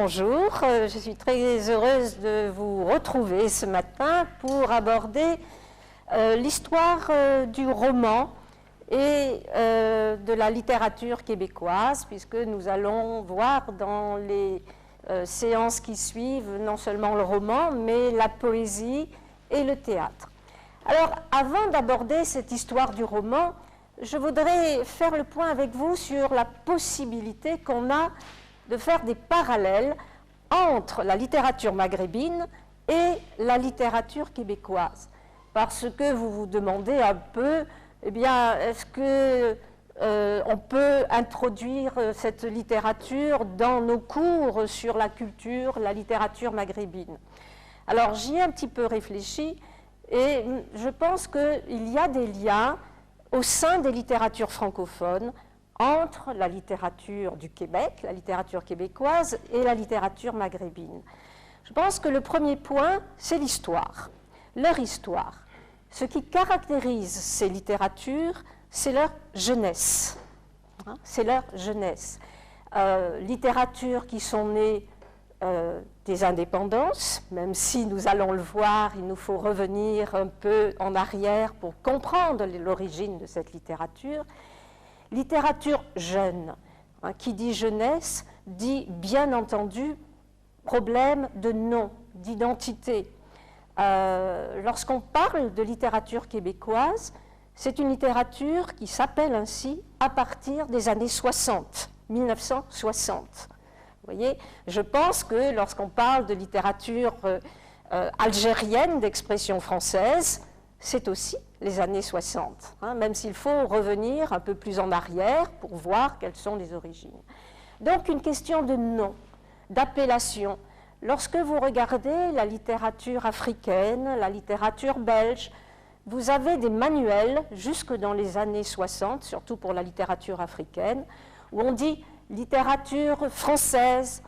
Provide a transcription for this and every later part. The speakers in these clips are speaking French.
bonjour, je suis très heureuse de vous retrouver ce matin pour aborder l'histoire du roman et de la littérature québécoise, puisque nous allons voir dans les séances qui suivent non seulement le roman, mais la poésie et le théâtre. Alors, avant d'aborder cette histoire du roman, je voudrais faire le point avec vous sur la possibilité qu'on a de faire des parallèles entre la littérature maghrébine et la littérature québécoise. Parce que vous vous demandez un peu, eh bien, est-ce que on peut introduire cette littérature dans nos cours sur la culture, la littérature maghrébine? Alors, j'y ai un petit peu réfléchi et je pense qu'il y a des liens au sein des littératures francophones entre la littérature du Québec, la littérature québécoise et la littérature maghrébine. Je pense que le premier point, c'est l'histoire, leur histoire. Ce qui caractérise ces littératures, c'est leur jeunesse. C'est leur jeunesse. Littératures qui sont nées des indépendances, même si nous allons le voir, il nous faut revenir un peu en arrière pour comprendre l'origine de cette littérature. Littérature jeune, qui dit jeunesse, dit bien entendu problème de nom, d'identité. Lorsqu'on parle de littérature québécoise, c'est une littérature qui s'appelle ainsi à partir des années 60, 1960. Vous voyez, je pense que lorsqu'on parle de littérature algérienne d'expression française, c'est aussi les années 60, même s'il faut revenir un peu plus en arrière pour voir quelles sont les origines. Donc une question de nom, d'appellation. Lorsque vous regardez la littérature africaine, la littérature belge, vous avez des manuels jusque dans les années 60, surtout pour la littérature africaine, où on dit littérature française,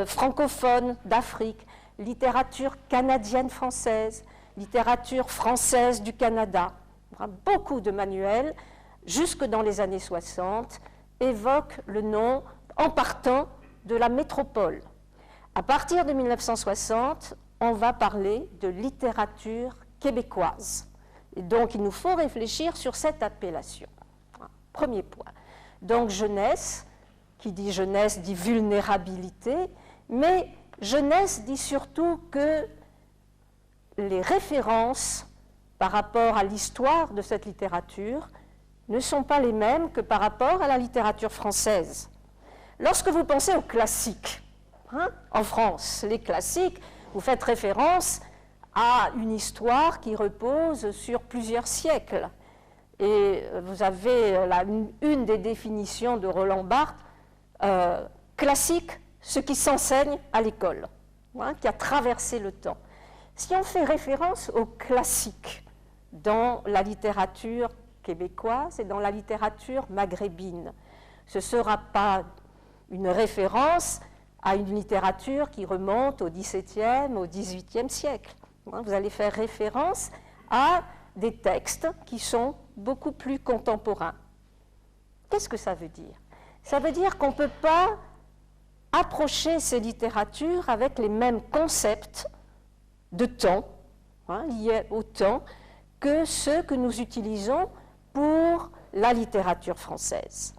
francophone d'Afrique, littérature canadienne-française, littérature française du Canada. Beaucoup de manuels, jusque dans les années 60, évoquent le nom en partant de la métropole. À partir de 1960, on va parler de littérature québécoise. Et donc, il nous faut réfléchir sur cette appellation. Premier point. Donc, jeunesse, qui dit jeunesse dit vulnérabilité, mais jeunesse dit surtout que les références par rapport à l'histoire de cette littérature ne sont pas les mêmes que par rapport à la littérature française. Lorsque vous pensez aux classiques, en France, les classiques, vous faites référence à une histoire qui repose sur plusieurs siècles. Et vous avez une des définitions de Roland Barthes, classique, ce qui s'enseigne à l'école, qui a traversé le temps. Si on fait référence aux classiques dans la littérature québécoise et dans la littérature maghrébine, ce ne sera pas une référence à une littérature qui remonte au XVIIe, au XVIIIe siècle. Vous allez faire référence à des textes qui sont beaucoup plus contemporains. Qu'est-ce que ça veut dire? Ça veut dire qu'on ne peut pas approcher ces littératures avec les mêmes concepts de temps, liés au temps, que ceux que nous utilisons pour la littérature française.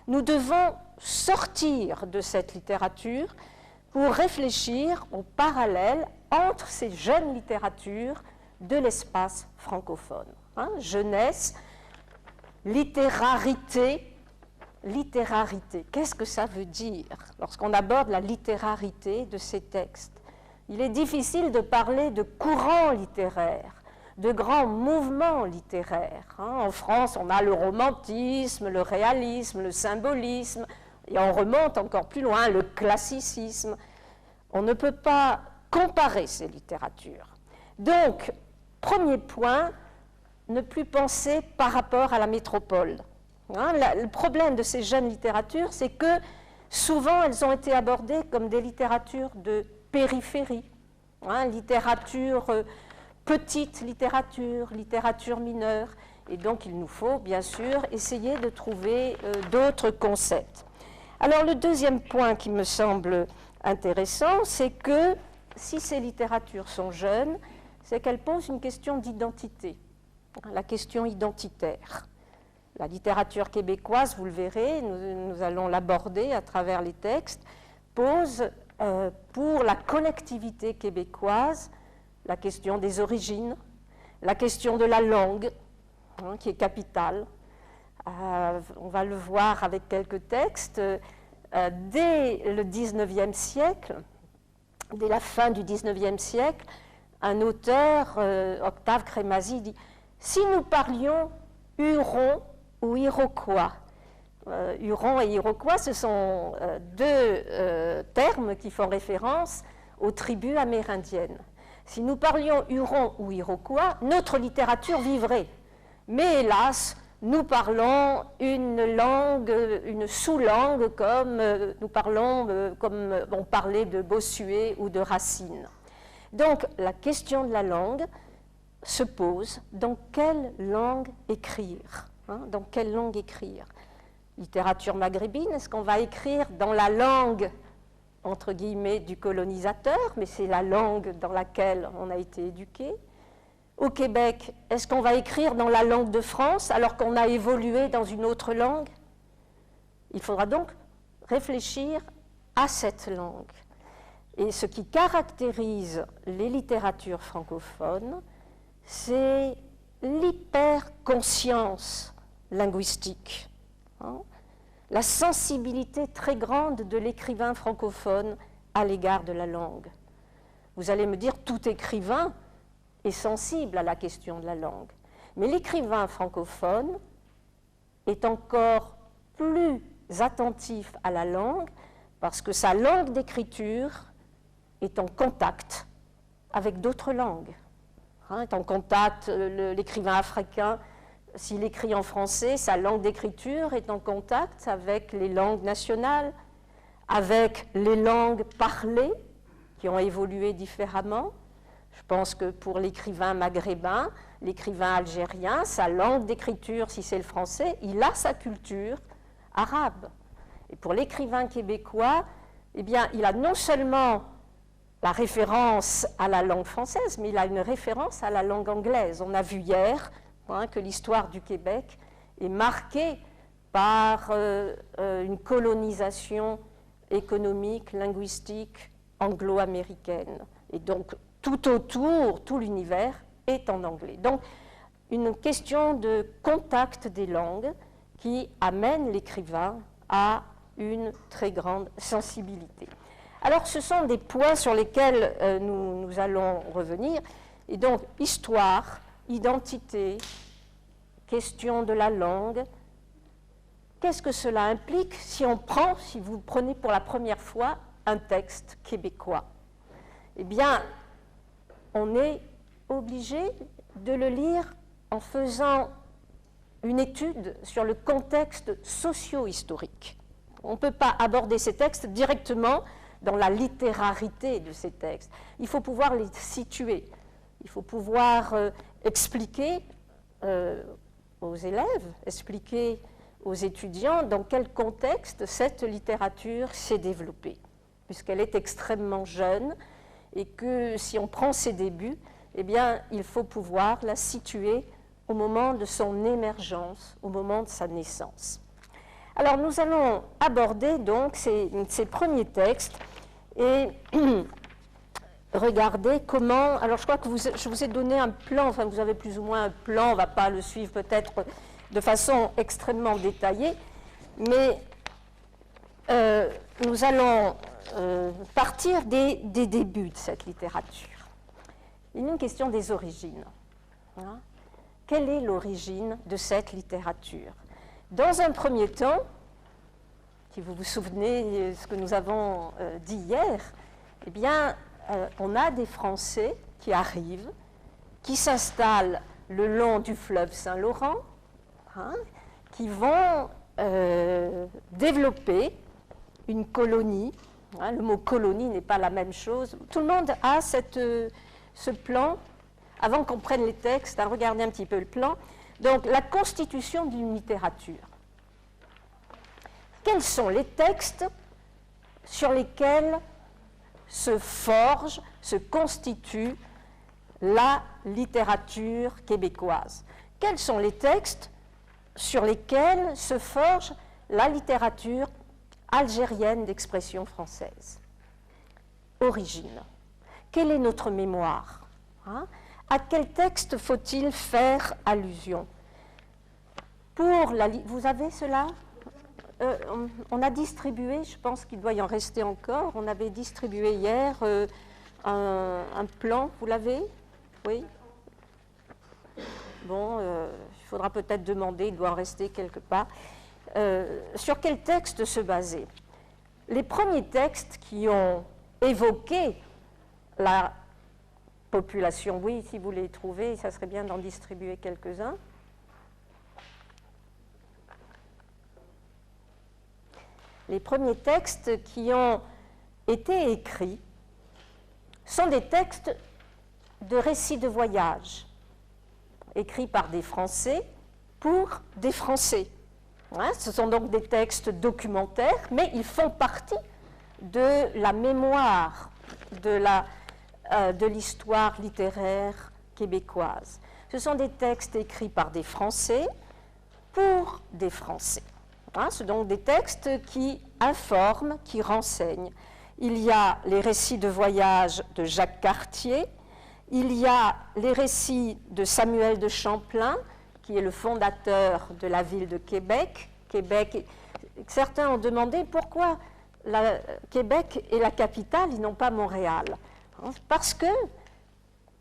Nous devons sortir de cette littérature pour réfléchir au parallèle entre ces jeunes littératures de l'espace francophone. Jeunesse, littérarité. Littérarité, qu'est-ce que ça veut dire lorsqu'on aborde la littérarité de ces textes? Il est difficile de parler de courants littéraires, de grands mouvements littéraires. En France, on a le romantisme, le réalisme, le symbolisme, et on remonte encore plus loin, le classicisme. On ne peut pas comparer ces littératures. Donc, premier point, ne plus penser par rapport à la métropole. Le problème de ces jeunes littératures, c'est que souvent elles ont été abordées comme des littératures de périphérie, littérature, petite littérature, littérature mineure, et donc il nous faut bien sûr essayer de trouver d'autres concepts. Alors le deuxième point qui me semble intéressant, c'est que si ces littératures sont jeunes, c'est qu'elles posent une question d'identité, la question identitaire. La littérature québécoise, vous le verrez, nous allons l'aborder à travers les textes, pose pour la collectivité québécoise la question des origines, la question de la langue, qui est capitale. On va le voir avec quelques textes. Dès le XIXe siècle, dès la fin du XIXe siècle, un auteur, Octave Crémazie, dit « Si nous parlions Huron ou Iroquois », Huron et Iroquois, ce sont deux termes qui font référence aux tribus amérindiennes. Si nous parlions Huron ou Iroquois, notre littérature vivrait. Mais hélas, nous parlons une langue, une sous-langue, comme nous parlons, comme on parlait de Bossuet ou de Racine. Donc, la question de la langue se pose, dans quelle langue écrire, dans quelle langue écrire? Littérature maghrébine, est-ce qu'on va écrire dans la langue, entre guillemets, du colonisateur, mais c'est la langue dans laquelle on a été éduqué? Au Québec, est-ce qu'on va écrire dans la langue de France alors qu'on a évolué dans une autre langue? Il faudra donc réfléchir à cette langue. Et ce qui caractérise les littératures francophones, c'est l'hyperconscience linguistique, la sensibilité très grande de l'écrivain francophone à l'égard de la langue. Vous allez me dire, tout écrivain est sensible à la question de la langue. Mais l'écrivain francophone est encore plus attentif à la langue parce que sa langue d'écriture est en contact avec d'autres langues. Est en contact, l'écrivain africain, s'il écrit en français, sa langue d'écriture est en contact avec les langues nationales, avec les langues parlées qui ont évolué différemment. Je pense que pour l'écrivain maghrébin, l'écrivain algérien, sa langue d'écriture, si c'est le français, il a sa culture arabe. Et pour l'écrivain québécois, eh bien, il a non seulement la référence à la langue française, mais il a une référence à la langue anglaise. On a vu hier que l'histoire du Québec est marquée par une colonisation économique, linguistique, anglo-américaine. Et donc, tout autour, tout l'univers est en anglais. Donc, une question de contact des langues qui amène l'écrivain à une très grande sensibilité. Alors, ce sont des points sur lesquels nous allons revenir. Et donc, histoire, identité, question de la langue. Qu'est-ce que cela implique si vous prenez pour la première fois un texte québécois? Eh bien, on est obligé de le lire en faisant une étude sur le contexte socio-historique. On ne peut pas aborder ces textes directement dans la littérarité de ces textes. Il faut pouvoir les situer. Il faut pouvoir expliquer aux élèves, expliquer aux étudiants dans quel contexte cette littérature s'est développée, puisqu'elle est extrêmement jeune et que si on prend ses débuts, eh bien, il faut pouvoir la situer au moment de son émergence, au moment de sa naissance. Alors, nous allons aborder donc ces premiers textes et regarder comment... Alors, je crois que je vous ai donné un plan, enfin, vous avez plus ou moins un plan, on ne va pas le suivre peut-être de façon extrêmement détaillée, mais nous allons partir des débuts de cette littérature. Il y a une question des origines. Quelle est l'origine de cette littérature? Dans un premier temps, si vous vous souvenez de ce que nous avons dit hier, eh bien, on a des Français qui arrivent, qui s'installent le long du fleuve Saint-Laurent, qui vont développer une colonie. Le mot colonie n'est pas la même chose. Tout le monde a ce plan. Avant qu'on prenne les textes, regardez un petit peu le plan. Donc, la constitution d'une littérature. quels sont les textes sur lesquels se forge, se constitue la littérature québécoise? Quels sont les textes sur lesquels se forge la littérature algérienne d'expression française? Origine. Quelle est notre mémoire? À quel texte faut-il faire allusion? Vous avez cela? On a distribué, je pense qu'il doit y en rester encore, on avait distribué hier un plan, vous l'avez? Oui? Bon, il faudra peut-être demander, il doit en rester quelque part. Sur quel texte se baser? Les premiers textes qui ont évoqué la population, oui, si vous les trouvez, ça serait bien d'en distribuer quelques-uns. Les premiers textes qui ont été écrits sont des textes de récits de voyage, écrits par des Français pour des Français. Ce sont donc des textes documentaires, mais ils font partie de la mémoire de l'histoire littéraire québécoise. Ce sont des textes écrits par des Français pour des Français. Ce sont donc des textes qui informent, qui renseignent. Il y a les récits de voyage de Jacques Cartier, il y a les récits de Samuel de Champlain, qui est le fondateur de la ville de Québec. Certains ont demandé pourquoi Québec est la capitale, ils n'ont pas Montréal. Parce que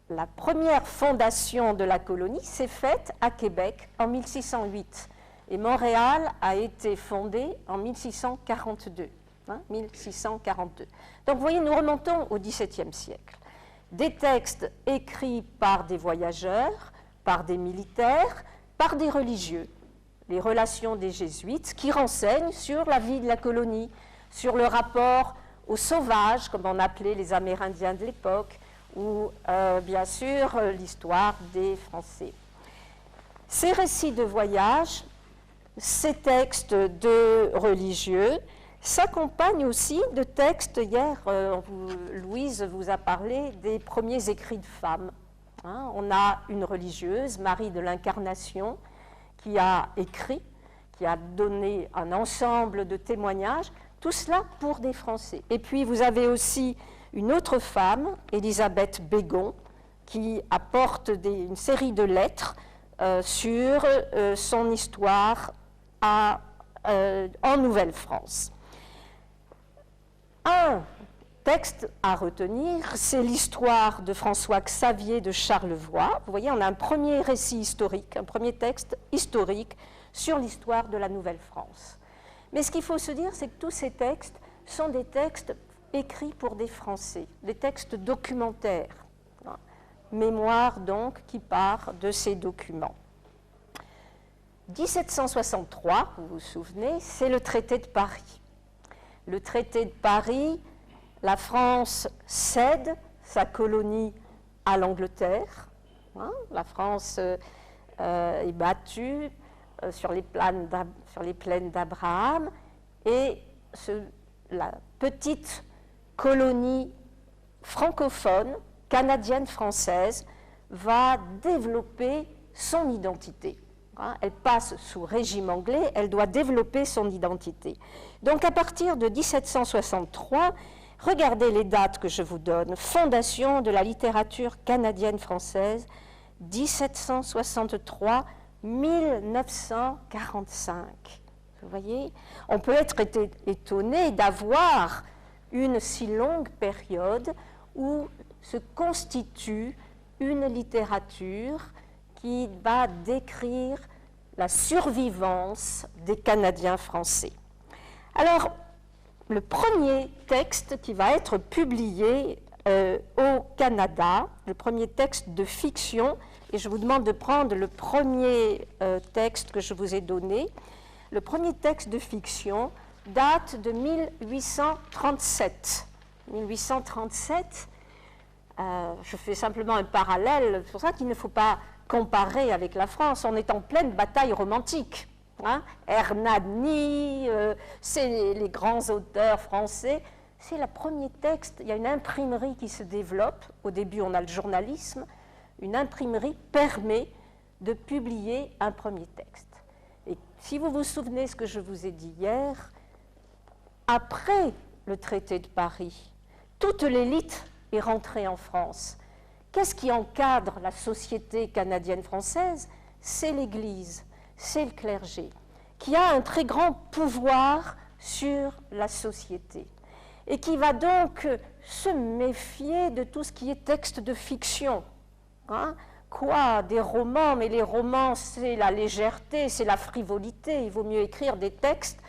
la première fondation de la colonie s'est faite à Québec en 1608. Et Montréal a été fondé en 1642. 1642. Donc vous voyez, nous remontons au XVIIe siècle. Des textes écrits par des voyageurs, par des militaires, par des religieux. Les relations des jésuites qui renseignent sur la vie de la colonie, sur le rapport aux sauvages, comme on appelait les Amérindiens de l'époque, ou bien sûr l'histoire des Français. Ces récits de voyage, ces textes de religieux s'accompagnent aussi de textes. Hier, Louise vous a parlé des premiers écrits de femmes. On a une religieuse, Marie de l'Incarnation, qui a écrit, qui a donné un ensemble de témoignages, tout cela pour des Français. Et puis vous avez aussi une autre femme, Élisabeth Bégon, qui apporte une série de lettres sur son histoire en Nouvelle-France. Un texte à retenir, c'est l'histoire de François Xavier de Charlevoix. Vous voyez, on a un premier récit historique, un premier texte historique sur l'histoire de la Nouvelle-France. Mais ce qu'il faut se dire, c'est que tous ces textes sont des textes écrits pour des Français, des textes documentaires. Mémoire, donc, qui part de ces documents. 1763, vous vous souvenez, c'est le traité de Paris. Le traité de Paris, la France cède sa colonie à l'Angleterre. La France est battue sur les plaines d'Abraham et la petite colonie francophone, canadienne-française, va développer son identité. Elle passe sous régime anglais, elle doit développer son identité. Donc à partir de 1763, regardez les dates que je vous donne. Fondation de la littérature canadienne-française, 1763-1945. Vous voyez, on peut être étonné d'avoir une si longue période où se constitue une littérature qui va décrire la survivance des Canadiens français. Alors, le premier texte qui va être publié au Canada, le premier texte de fiction, et je vous demande de prendre le premier texte que je vous ai donné, le premier texte de fiction date de 1837. 1837, je fais simplement un parallèle, c'est pour ça qu'il ne faut pas comparer avec la France. On est en pleine bataille romantique. hein, Hernani, c'est les grands auteurs français. C'est le premier texte. Il y a une imprimerie qui se développe. Au début, on a le journalisme. Une imprimerie permet de publier un premier texte. Et si vous vous souvenez ce que je vous ai dit hier, après le traité de Paris, toute l'élite est rentrée en France. Qu'est-ce qui encadre la société canadienne-française? C'est l'Église, c'est le clergé, qui a un très grand pouvoir sur la société et qui va donc se méfier de tout ce qui est texte de fiction. Hein? Quoi? Des romans, mais les romans, c'est la légèreté, c'est la frivolité. Il vaut mieux écrire des textes,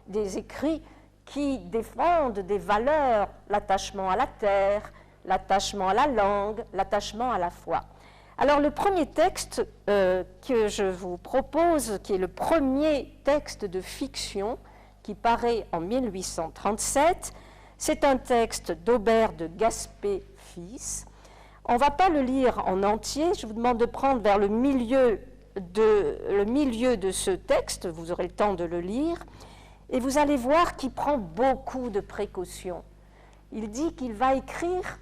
des écrits qui défendent des valeurs, l'attachement à la terre, l'attachement à la langue, l'attachement à la foi. Alors le premier texte que je vous propose, qui est le premier texte de fiction, qui paraît en 1837, c'est un texte d'Aubert de Gaspé fils. On ne va pas le lire en entier, je vous demande de prendre vers le milieu de ce texte, vous aurez le temps de le lire, et vous allez voir qu'il prend beaucoup de précautions. Il dit qu'il va écrire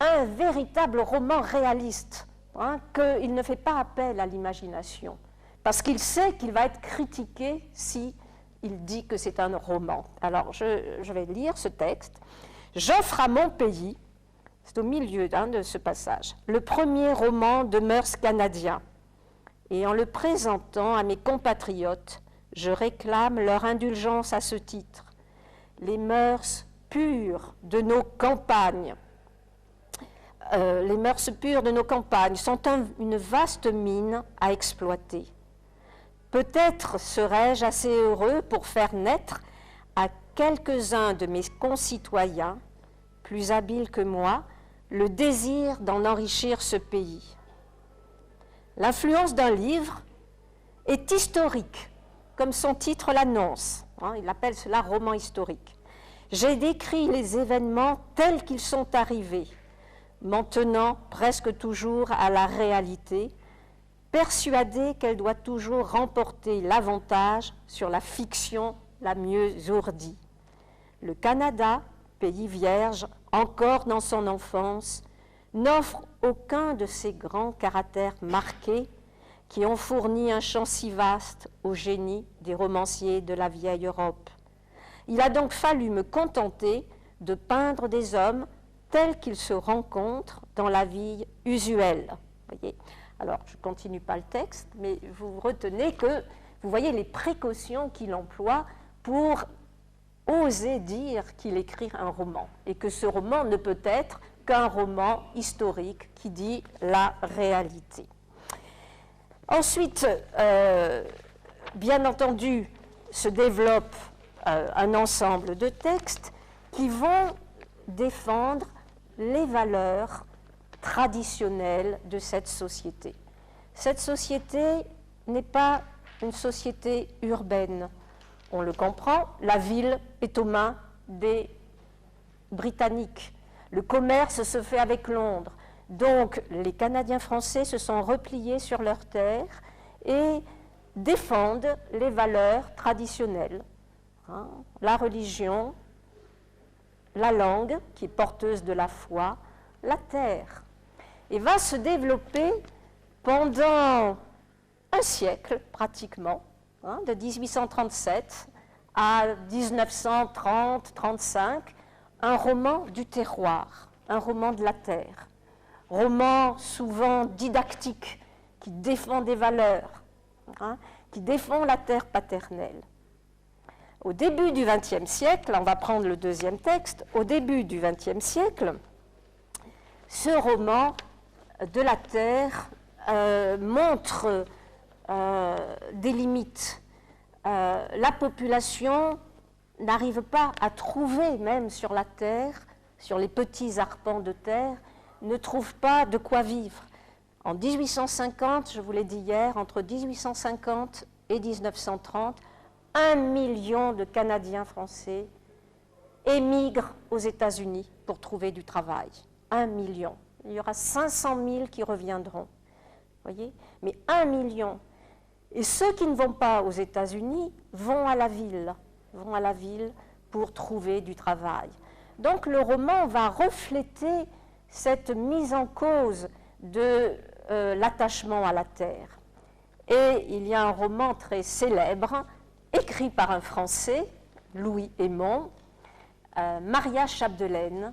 un véritable roman réaliste, hein, qu'il ne fait pas appel à l'imagination, parce qu'il sait qu'il va être critiqué si il dit que c'est un roman. Alors, je vais lire ce texte. « J'offre à mon pays », c'est au milieu de ce passage, « le premier roman de mœurs canadien, et en le présentant à mes compatriotes, je réclame leur indulgence à ce titre. Les mœurs pures de nos campagnes, sont une vaste mine à exploiter. Peut-être serais-je assez heureux pour faire naître à quelques-uns de mes concitoyens, plus habiles que moi, le désir d'en enrichir ce pays. L'influence d'un livre est historique, comme son titre l'annonce. Il appelle cela roman historique. J'ai décrit les événements tels qu'ils sont arrivés, m'en tenant presque toujours à la réalité, persuadée qu'elle doit toujours remporter l'avantage sur la fiction la mieux ourdie. Le Canada, pays vierge, encore dans son enfance, n'offre aucun de ces grands caractères marqués qui ont fourni un champ si vaste au génie des romanciers de la vieille Europe. Il a donc fallu me contenter de peindre des hommes tels qu'ils se rencontrent dans la vie usuelle. Voyez. Alors, je ne continue pas le texte, mais vous retenez que, vous voyez les précautions qu'il emploie pour oser dire qu'il écrit un roman, et que ce roman ne peut être qu'un roman historique qui dit la réalité. Ensuite, bien entendu, se développe un ensemble de textes qui vont défendre les valeurs traditionnelle de cette société. Cette société n'est pas une société urbaine. On le comprend, la ville est aux mains des Britanniques. Le commerce se fait avec Londres. Donc, les Canadiens français se sont repliés sur leurs terres et défendent les valeurs traditionnelles. Hein, la religion, la langue, qui est porteuse de la foi, la terre. Et va se développer pendant un siècle, pratiquement, hein, de 1837 à 1930-35, un roman du terroir, un roman de la terre, roman souvent didactique, qui défend des valeurs, hein, qui défend la terre paternelle. Au début du XXe siècle, on va prendre le deuxième texte, au début du XXe siècle, ce roman de la terre montre des limites. La population n'arrive pas à trouver, même sur la terre, sur les petits arpents de terre, ne trouve pas de quoi vivre. En 1850, je vous l'ai dit hier, entre 1850 et 1930, 1 million de Canadiens français émigrent aux États-Unis pour trouver du travail. 1 million. Il y aura 500 000 qui reviendront. Voyez ? Mais 1 million. Et ceux qui ne vont pas aux États-Unis vont à la ville pour trouver du travail. Donc le roman va refléter cette mise en cause de l'attachement à la terre. Et il y a un roman très célèbre, écrit par un Français, Louis Hémon, Maria Chapdelaine,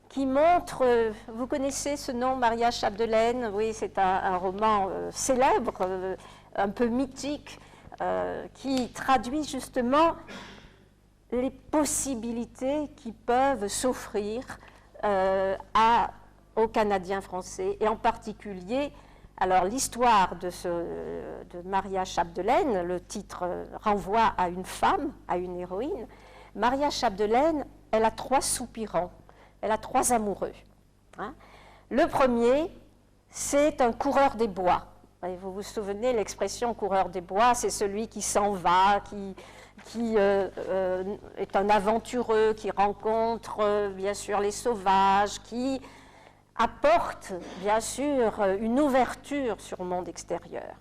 qui montre, vous connaissez ce nom, Maria Chapdelaine? Oui, c'est un roman célèbre, un peu mythique, qui traduit justement les possibilités qui peuvent s'offrir aux Canadiens français, et en particulier, alors l'histoire de Maria Chapdelaine, le titre renvoie à une femme, à une héroïne. Maria Chapdelaine, elle a 3 soupirants, elle a 3 amoureux. Hein. Le premier, c'est un coureur des bois. Et vous vous souvenez, l'expression coureur des bois, c'est celui qui s'en va, qui est un aventureux, qui rencontre bien sûr les sauvages, qui apporte bien sûr une ouverture sur le monde extérieur.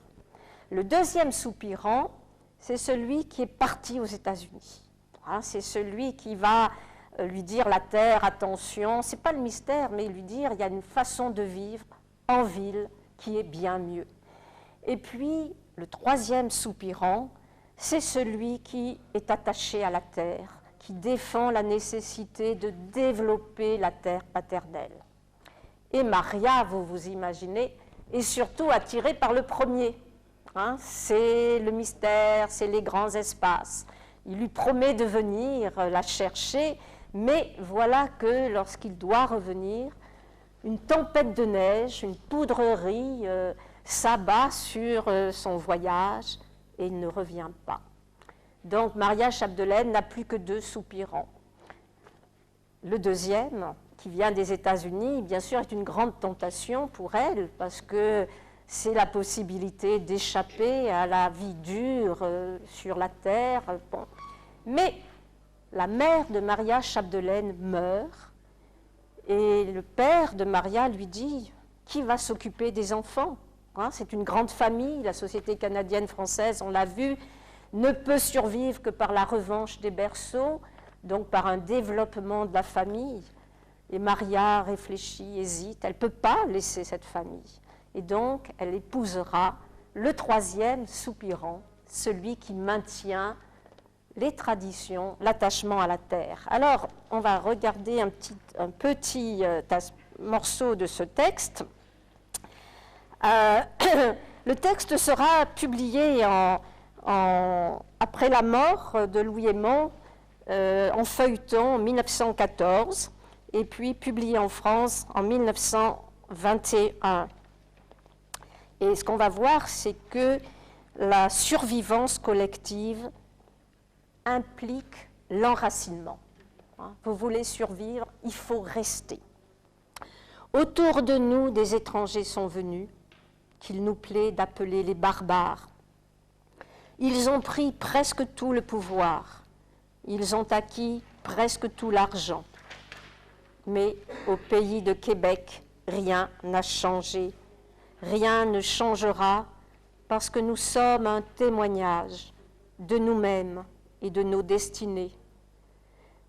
Le deuxième soupirant, c'est celui qui est parti aux États-Unis. Hein, c'est celui qui va lui dire la terre, attention, c'est pas le mystère, mais lui dire il y a une façon de vivre en ville qui est bien mieux. Et puis le troisième soupirant, c'est celui qui est attaché à la terre, qui défend la nécessité de développer la terre paternelle. Et Maria, vous vous imaginez, est surtout attirée par le premier. Hein, c'est le mystère, c'est les grands espaces. Il lui promet de venir la chercher, mais voilà que lorsqu'il doit revenir, une tempête de neige, une poudrerie s'abat sur son voyage et il ne revient pas. Donc Maria Chapdelaine n'a plus que 2 soupirants. Le deuxième, qui vient des États-Unis, bien sûr, est une grande tentation pour elle, parce que c'est la possibilité d'échapper à la vie dure sur la terre. Bon. Mais la mère de Maria Chapdelaine meurt, et le père de Maria lui dit « Qui va s'occuper des enfants ?» Hein, c'est une grande famille, la société canadienne-française, on l'a vu, ne peut survivre que par la revanche des berceaux, donc par un développement de la famille. Et Maria réfléchit, hésite, elle ne peut pas laisser cette famille. Et donc, elle épousera le troisième soupirant, celui qui maintient les traditions, l'attachement à la terre. Alors, on va regarder un petit morceau de ce texte. Le texte sera publié après la mort de Louis Hémon en feuilleton en 1914 et puis publié en France en 1921. Et ce qu'on va voir, c'est que la survivance collective implique l'enracinement. Vous voulez survivre, il faut rester. Autour de nous, des étrangers sont venus, qu'il nous plaît d'appeler les barbares. Ils ont pris presque tout le pouvoir, ils ont acquis presque tout l'argent. Mais au pays de Québec, rien n'a changé. Rien ne changera parce que nous sommes un témoignage de nous-mêmes et de nos destinées.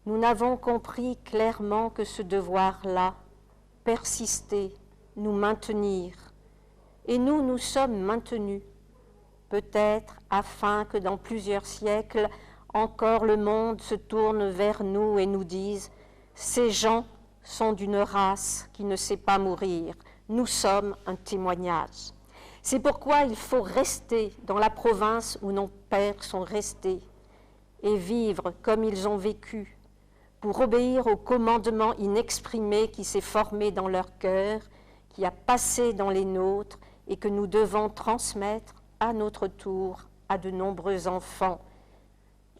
Nous n'avons compris clairement que ce devoir-là, persister, nous maintenir. Et nous sommes maintenus, peut-être afin que dans plusieurs siècles, encore le monde se tourne vers nous et nous dise « Ces gens sont d'une race qui ne sait pas mourir. Nous sommes un témoignage. » C'est pourquoi il faut rester dans la province où nos pères sont restés et vivre comme ils ont vécu, pour obéir au commandement inexprimé qui s'est formé dans leur cœur, qui a passé dans les nôtres et que nous devons transmettre à notre tour à de nombreux enfants.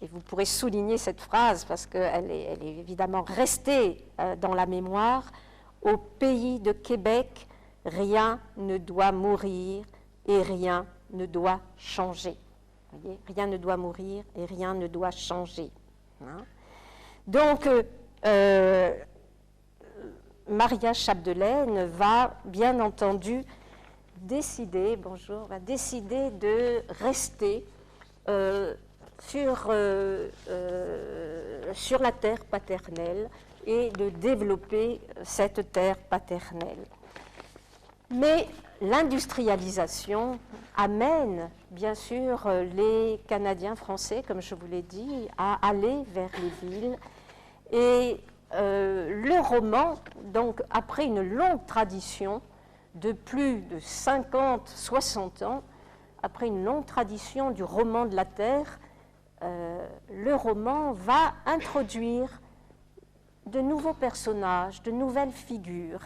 Et vous pourrez souligner cette phrase parce qu'elle est évidemment restée dans la mémoire. Au pays de Québec, rien ne doit mourir et rien ne doit changer. Vous voyez, rien ne doit mourir et rien ne doit changer. Hein? Donc, Maria Chapdelaine va bien entendu décidé, bonjour, va décider de rester sur la terre paternelle et de développer cette terre paternelle. Mais l'industrialisation amène, bien sûr, les Canadiens français, comme je vous l'ai dit, à aller vers les villes. Et le roman, donc après une longue tradition de plus de 50-60 ans, après une longue tradition du roman de la terre, le roman va introduire de nouveaux personnages, de nouvelles figures,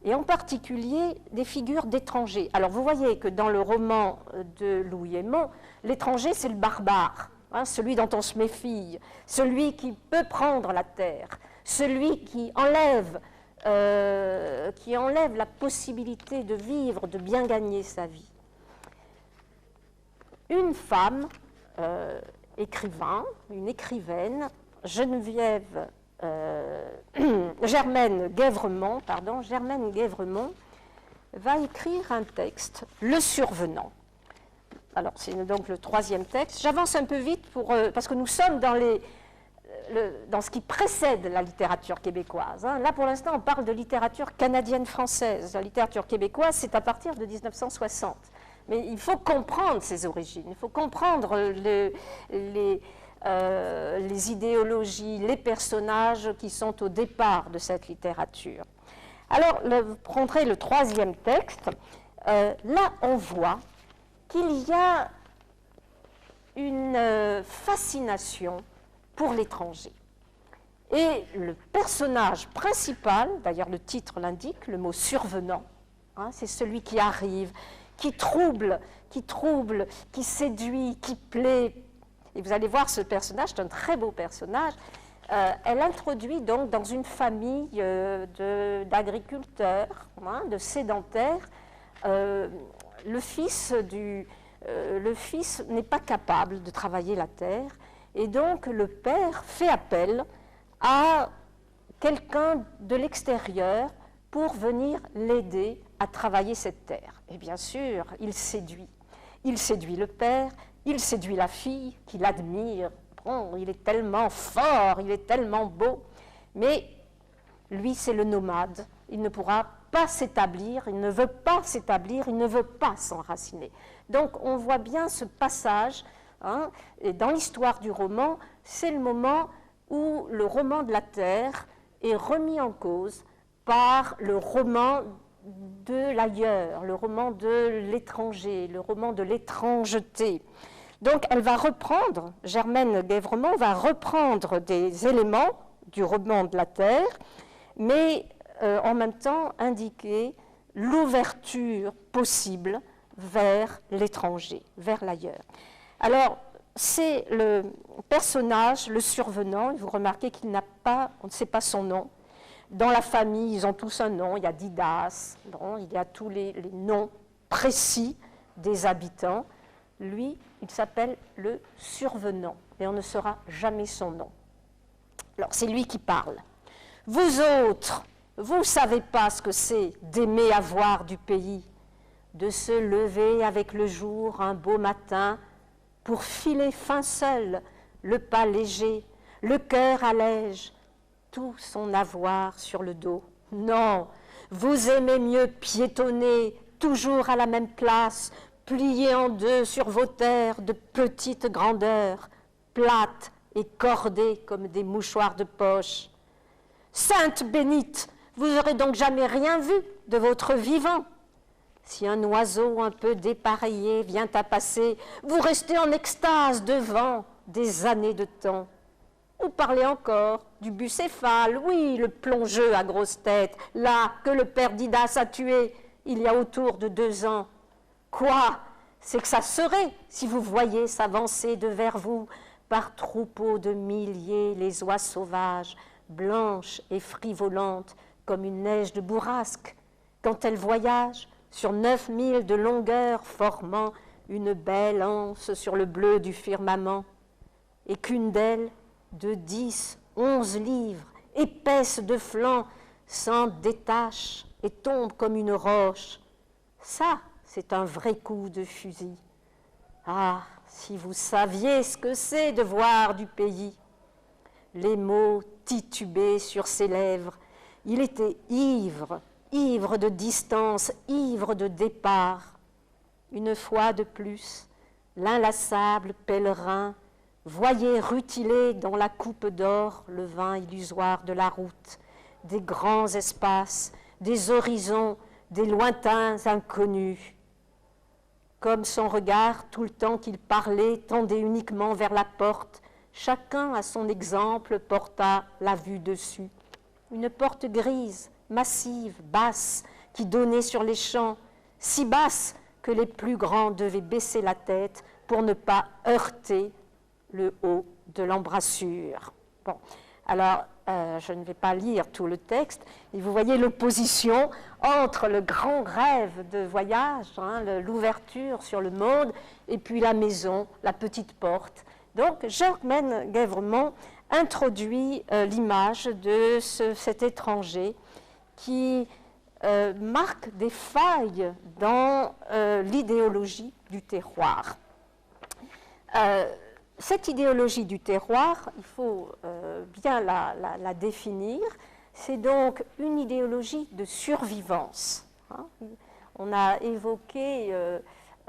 et en particulier des figures d'étrangers. Alors vous voyez que dans le roman de Louis Hémon, l'étranger c'est le barbare, hein, celui dont on se méfie, celui qui peut prendre la terre, celui qui enlève la possibilité de vivre, de bien gagner sa vie. Une femme, une écrivaine, Germaine Guèvremont, va écrire un texte, Le Survenant. Alors, c'est donc le troisième texte. J'avance un peu vite parce que nous sommes dans ce qui précède la littérature québécoise. Hein. Là, pour l'instant, on parle de littérature canadienne-française. La littérature québécoise, c'est à partir de 1960. Mais il faut comprendre ses origines, il faut comprendre les idéologies, les personnages qui sont au départ de cette littérature. Alors, vous prendrez le troisième texte. Là, on voit qu'il y a une fascination pour l'étranger. Et le personnage principal, d'ailleurs le titre l'indique, le mot survenant, hein, c'est celui qui arrive, qui trouble, qui séduit, qui plaît. Et vous allez voir, ce personnage, c'est un très beau personnage. Elle introduit donc dans une famille d'agriculteurs, hein, de sédentaires, le fils n'est pas capable de travailler la terre, et donc le père fait appel à quelqu'un de l'extérieur pour venir l'aider à travailler cette terre. Et bien sûr, il séduit. Il séduit le père, il séduit la fille, qui l'admire. Bon, il est tellement fort, il est tellement beau. Mais lui, c'est le nomade. Il ne pourra pas s'établir, il ne veut pas s'établir, il ne veut pas s'enraciner. Donc, on voit bien ce passage, hein, et dans l'histoire du roman, c'est le moment où le roman de la terre est remis en cause par le roman de l'ailleurs, le roman de l'étranger, le roman de l'étrangeté. Donc elle va reprendre, Germaine Guèvremont va reprendre des éléments du roman de la terre, mais en même temps indiquer l'ouverture possible vers l'étranger, vers l'ailleurs. Alors, c'est le personnage, le survenant, vous remarquez qu'il n'a pas, on ne sait pas son nom. Dans la famille, ils ont tous un nom, il y a Didas, bon, il y a tous les noms précis des habitants. Lui, il s'appelle le survenant, et on ne saura jamais son nom. Alors, c'est lui qui parle. Vous autres, vous ne savez pas ce que c'est d'aimer avoir du pays, de se lever avec le jour un beau matin pour filer fin seul, le pas léger, le cœur allège, tout son avoir sur le dos. Non, vous aimez mieux piétonner, toujours à la même place, pliés en deux sur vos terres de petite grandeur, plates et cordées comme des mouchoirs de poche. Sainte bénite, vous n'aurez donc jamais rien vu de votre vivant. Si un oiseau un peu dépareillé vient à passer, vous restez en extase devant des années de temps. Vous parlez encore du bucéphale, oui, le plongeux à grosse tête, là, que le père Didas a tué il y a autour de 2 ans. Quoi? C'est que ça serait, si vous voyez s'avancer devers vous, par troupeaux de milliers, les oies sauvages, blanches et frivolantes, comme une neige de bourrasque, quand elles voyagent sur 9 milles de longueur, formant une belle anse sur le bleu du firmament, et qu'une d'elles, de 10, 11 livres, épaisse de flanc, s'en détache et tombe comme une roche. Ça, c'est un vrai coup de fusil. Ah, si vous saviez ce que c'est de voir du pays. Les mots titubaient sur ses lèvres. Il était ivre, ivre de distance, ivre de départ. Une fois de plus, l'inlassable pèlerin voyait rutiler dans la coupe d'or le vin illusoire de la route, des grands espaces, des horizons, des lointains inconnus. Comme son regard, tout le temps qu'il parlait, tendait uniquement vers la porte, chacun à son exemple porta la vue dessus. Une porte grise, massive, basse, qui donnait sur les champs, si basse que les plus grands devaient baisser la tête pour ne pas heurter le haut de l'embrasure. Bon, alors, je ne vais pas lire tout le texte, et vous voyez l'opposition entre le grand rêve de voyage, l'ouverture sur le monde, et puis la maison, la petite porte. Donc, Germaine Guèvremont introduit l'image de cet étranger qui marque des failles dans l'idéologie du terroir. Cette idéologie du terroir, il faut bien la définir, c'est donc une idéologie de survivance. On a évoqué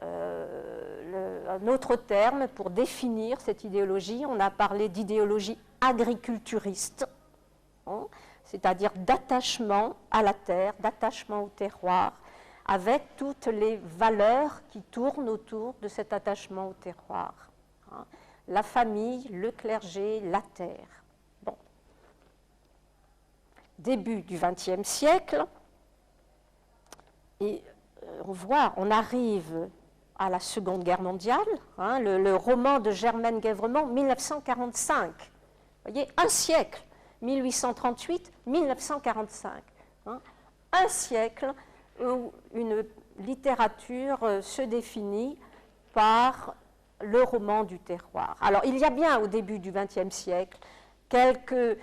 un autre terme pour définir cette idéologie, on a parlé d'idéologie agriculturiste, c'est-à-dire d'attachement à la terre, d'attachement au terroir, avec toutes les valeurs qui tournent autour de cet attachement au terroir. La famille, le clergé, la terre. Bon. Début du XXe siècle, et on arrive à la Seconde Guerre mondiale, le roman de Germaine Guèvremont, 1945. Vous voyez, un siècle, 1838-1945. Un siècle où une littérature se définit par le roman du terroir. Alors, il y a bien au début du XXe siècle quelques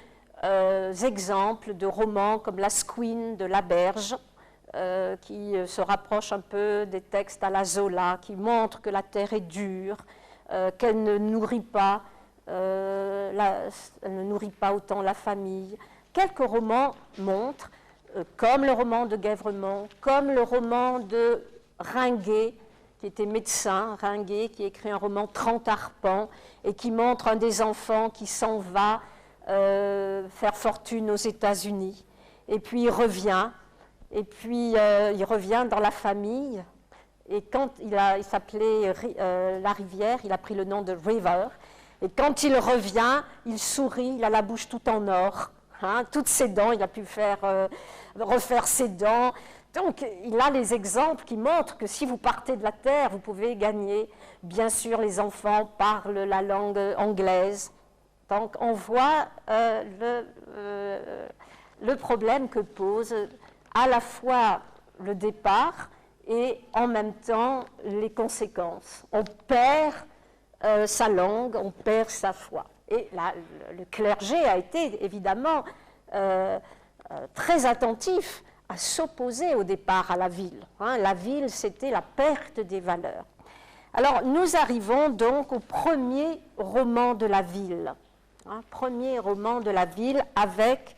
exemples de romans comme La Squine de Laberge, qui se rapproche un peu des textes à la Zola, qui montrent que la terre est dure, qu'elle ne nourrit pas, elle ne nourrit pas autant la famille. Quelques romans montrent, comme le roman de Guèvremont, comme le roman de Ringuet, qui était médecin, Ringuet, qui écrit un roman 30 arpents et qui montre un des enfants qui s'en va faire fortune aux États-Unis. Et puis il revient, dans la famille. Et quand il s'appelait La Rivière, il a pris le nom de River. Et quand il revient, il sourit, il a la bouche tout en or. Toutes ses dents, il a pu refaire ses dents. Donc, il a les exemples qui montrent que si vous partez de la terre, vous pouvez gagner. Bien sûr, les enfants parlent la langue anglaise. Donc, on voit le problème que pose à la fois le départ et en même temps les conséquences. On perd sa langue, on perd sa foi. Et là, le clergé a été évidemment très attentif à s'opposer au départ à la ville. La ville, c'était la perte des valeurs. Alors, nous arrivons donc au premier roman de la ville. Premier roman de la ville avec,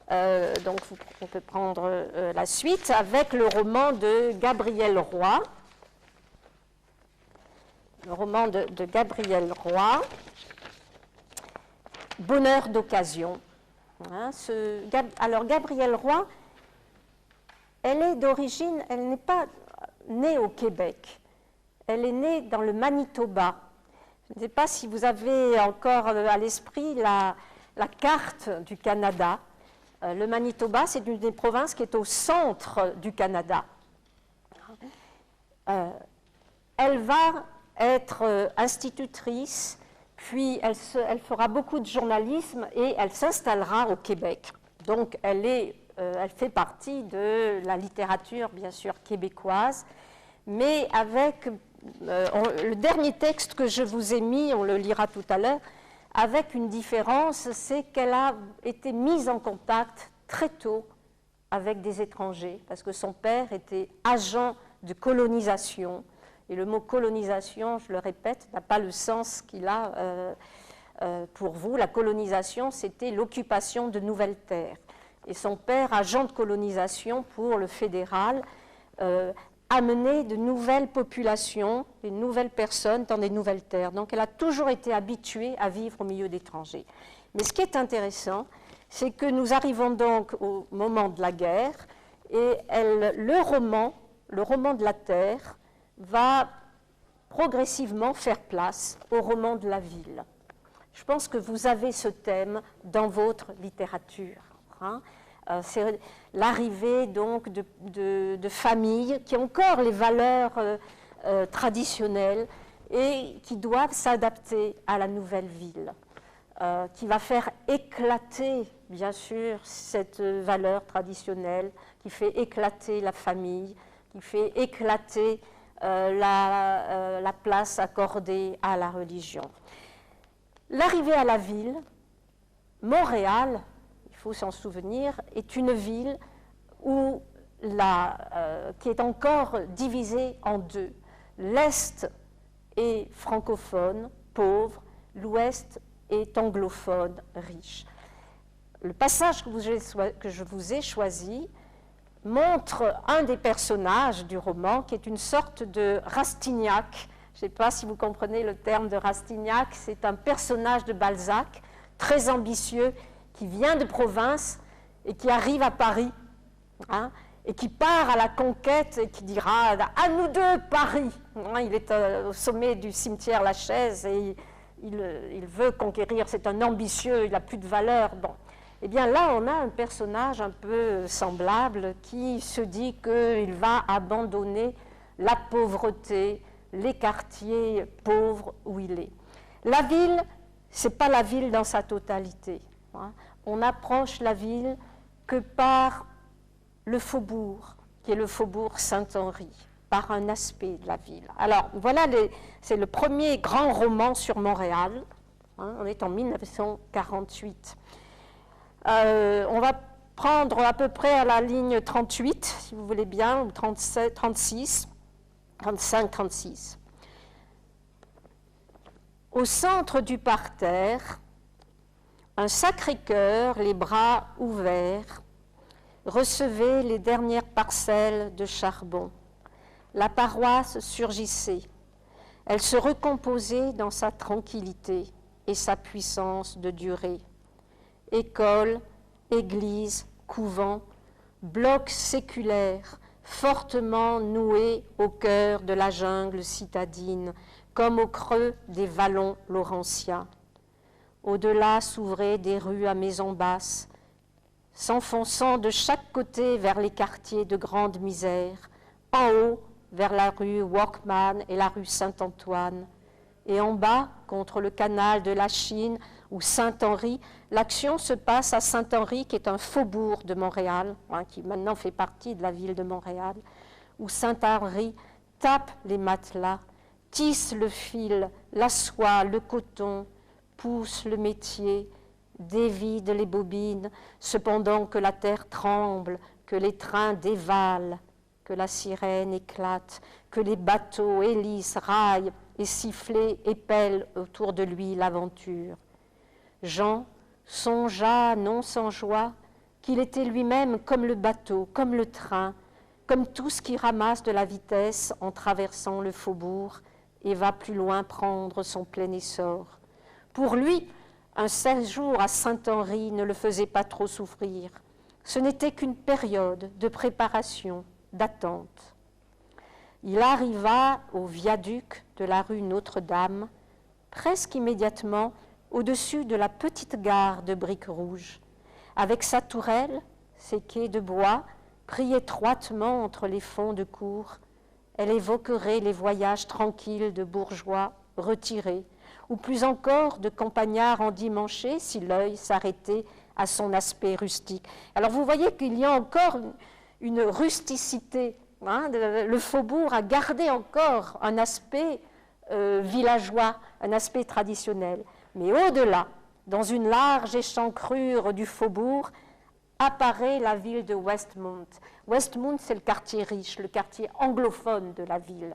donc on peut prendre la suite, avec le roman de Gabriel Roy. Le roman de Gabriel Roy, Bonheur d'occasion. Alors, Gabriel Roy, elle est d'origine, elle n'est pas née au Québec, elle est née dans le Manitoba. Je ne sais pas si vous avez encore à l'esprit la carte du Canada. Le Manitoba, c'est une des provinces qui est au centre du Canada. Elle va être institutrice, puis elle fera beaucoup de journalisme et elle s'installera au Québec. Donc elle fait partie de la littérature, bien sûr, québécoise, mais avec le dernier texte que je vous ai mis, on le lira tout à l'heure, avec une différence, c'est qu'elle a été mise en contact très tôt avec des étrangers, parce que son père était agent de colonisation. Et le mot colonisation, je le répète, n'a pas le sens qu'il a pour vous. La colonisation, c'était l'occupation de nouvelles terres. Et son père, agent de colonisation pour le fédéral, amenait de nouvelles populations, de nouvelles personnes dans des nouvelles terres. Donc elle a toujours été habituée à vivre au milieu d'étrangers. Mais ce qui est intéressant, c'est que nous arrivons donc au moment de la guerre et le roman de la terre, va progressivement faire place au roman de la ville. Je pense que vous avez ce thème dans votre littérature. Hein. C'est l'arrivée donc de familles qui ont encore les valeurs traditionnelles et qui doivent s'adapter à la nouvelle ville, qui va faire éclater, bien sûr, cette valeur traditionnelle, qui fait éclater la famille, qui fait éclater la place accordée à la religion. L'arrivée à la ville, Montréal, il faut s'en souvenir, est une ville qui est encore divisée en deux. L'Est est francophone, pauvre, l'Ouest est anglophone, riche. Le passage que je vous ai choisi montre un des personnages du roman qui est une sorte de Rastignac. Je ne sais pas si vous comprenez le terme de Rastignac, c'est un personnage de Balzac, très ambitieux, qui vient de province et qui arrive à Paris, hein, et qui part à la conquête et qui dira « À nous deux, Paris !» Il est au sommet du cimetière Lachaise et il veut conquérir, c'est un ambitieux, il n'a plus de valeur. Bon. Eh bien là, on a un personnage un peu semblable qui se dit qu'il va abandonner la pauvreté, les quartiers pauvres où il est. La ville, ce n'est pas la ville dans sa totalité. Hein. On approche la ville que par le faubourg, qui est le faubourg Saint-Henri, par un aspect de la ville. Alors, voilà, c'est le premier grand roman sur Montréal. Hein, on est en 1948. On va prendre à peu près à la ligne 38, si vous voulez bien, ou 37, 36, 35, 36. Au centre du parterre, un Sacré-Cœur, les bras ouverts, recevait les dernières parcelles de charbon. La paroisse surgissait. Elle se recomposait dans sa tranquillité et sa puissance de durée. École, église, couvent, blocs séculaires, fortement noués au cœur de la jungle citadine, comme au creux des vallons laurentiens. Au-delà s'ouvraient des rues à maisons basses, s'enfonçant de chaque côté vers les quartiers de grande misère, en haut vers la rue Walkman et la rue Saint-Antoine, et en bas, contre le canal de la Chine ou Saint-Henri, l'action se passe à Saint-Henri, qui est un faubourg de Montréal, hein, qui maintenant fait partie de la ville de Montréal, où Saint-Henri tape les matelas, tisse le fil, la soie, le coton, pousse le métier, dévide les bobines, cependant que la terre tremble, que les trains dévalent, que la sirène éclate, que les bateaux hélissent, raillent et sifflent, épellent autour de lui l'aventure. Jean songea, non sans joie, qu'il était lui-même comme le bateau, comme le train, comme tout ce qui ramasse de la vitesse en traversant le faubourg et va plus loin prendre son plein essor. Pour lui, un séjour à Saint-Henri ne le faisait pas trop souffrir. Ce n'était qu'une période de préparation, d'attente. Il arriva au viaduc de la rue Notre-Dame, presque immédiatement au-dessus de la petite gare de briques rouges, avec sa tourelle, ses quais de bois, pris étroitement entre les fonds de cour. Elle évoquerait les voyages tranquilles de bourgeois retirés, ou plus encore de campagnards endimanchés si l'œil s'arrêtait à son aspect rustique. Alors vous voyez qu'il y a encore une rusticité. Hein, le faubourg a gardé encore un aspect villageois, un aspect traditionnel. Mais au-delà, dans une large échancrure du faubourg, apparaît la ville de Westmount. Westmount, c'est le quartier riche, le quartier anglophone de la ville,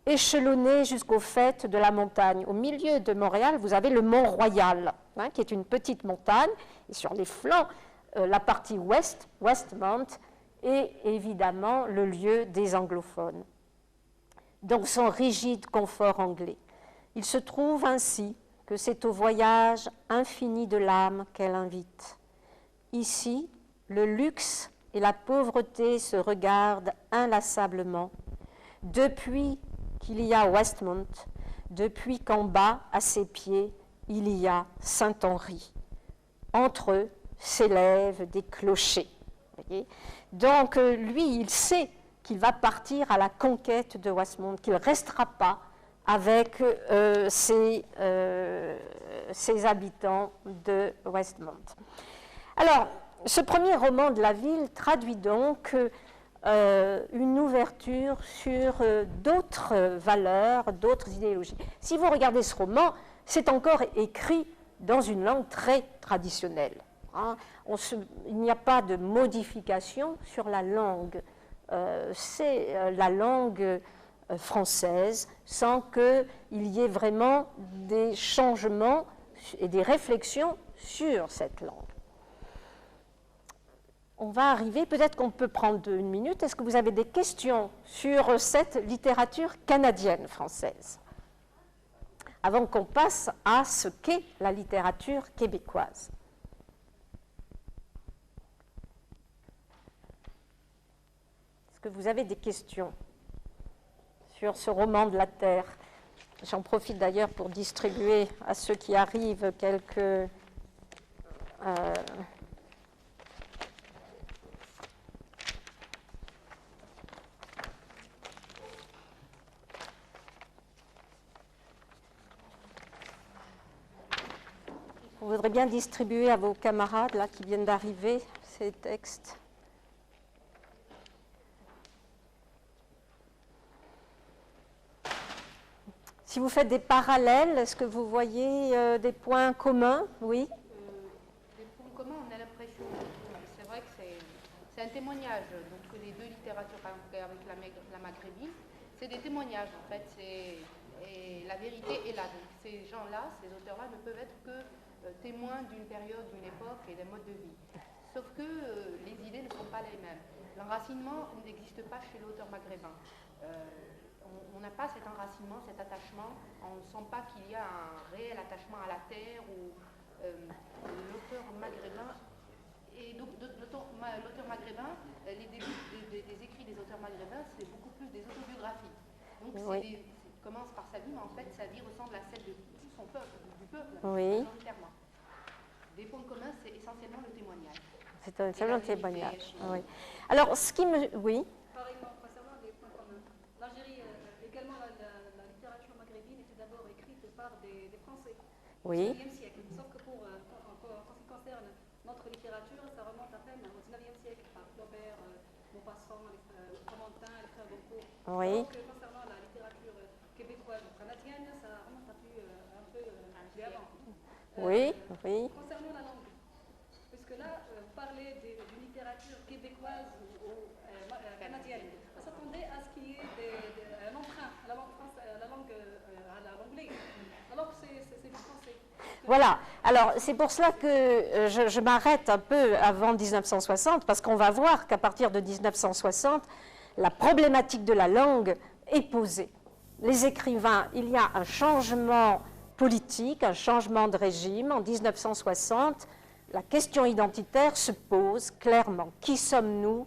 échelonné jusqu'au faîte de la montagne. Au milieu de Montréal, vous avez le Mont Royal, hein, qui est une petite montagne, et sur les flancs, la partie ouest, Westmount, est évidemment le lieu des anglophones, donc son rigide confort anglais. Il se trouve ainsi que c'est au voyage infini de l'âme qu'elle invite. Ici, le luxe et la pauvreté se regardent inlassablement, depuis qu'il y a Westmount, depuis qu'en bas, à ses pieds, il y a Saint-Henri. Entre eux s'élèvent des clochers. Voyez ? Donc, lui, il sait qu'il va partir à la conquête de Westmount, qu'il ne restera pas avec ses habitants de Westmount. Alors, ce premier roman de la ville traduit donc une ouverture sur d'autres valeurs, d'autres idéologies. Si vous regardez ce roman, c'est encore écrit dans une langue très traditionnelle. Hein. Il n'y a pas de modification sur la langue. C'est la langue française, sans qu'il y ait vraiment des changements et des réflexions sur cette langue. On va arriver, peut-être qu'on peut prendre une minute. Est-ce que vous avez des questions sur cette littérature canadienne-française, avant qu'on passe à ce qu'est la littérature québécoise? Est-ce que vous avez des questions sur ce roman de la Terre? J'en profite d'ailleurs pour distribuer à ceux qui arrivent quelques... On voudrait bien distribuer à vos camarades là, qui viennent d'arriver ces textes. Si vous faites des parallèles, est-ce que vous voyez des points communs? Oui. Des points communs, on a l'impression, c'est vrai que c'est un témoignage, donc les deux littératures avec la maghrébine, c'est des témoignages en fait, et la vérité est là. Donc ces gens-là, ces auteurs-là ne peuvent être que témoins d'une période, d'une époque et d'un mode de vie. Sauf que les idées ne sont pas les mêmes. L'enracinement n'existe pas chez l'auteur maghrébin. On n'a pas cet enracinement, cet attachement. On ne sent pas qu'il y a un réel attachement à la terre ou l'auteur maghrébin. Et donc l'auteur maghrébin, les débuts des écrits des auteurs maghrébins, c'est beaucoup plus des autobiographies. Donc oui. Il commence par sa vie, mais en fait sa vie ressemble à celle de tout son peuple, du peuple, majoritairement. Des points communs, c'est essentiellement le témoignage. C'est essentiellement le témoignage. Oui. Alors, ce qui me... Oui. Par exemple, concernant les points communs, l'Algérie, également la littérature maghrébine était d'abord écrite par des Français au XIXe siècle. Sauf que en ce qui concerne notre littérature, ça remonte à peine au XIXe siècle par Flaubert, Maupassant, Fromentin, les frères Goncourt. Oui. Donc, concernant la littérature québécoise ou canadienne, ça remonte un peu avant. Oui, oui. Concernant la langue, puisque là, vous parlez d'une littérature québécoise ou canadienne, on s'attendait à ce qu'il y ait un emprunt à la langue française, à l'anglais, alors que c'est du français. Voilà, alors c'est pour cela que je m'arrête un peu avant 1960, parce qu'on va voir qu'à partir de 1960, la problématique de la langue est posée. Les écrivains, il y a un changement politique, un changement de régime. En 1960, la question identitaire se pose clairement. Qui sommes-nous?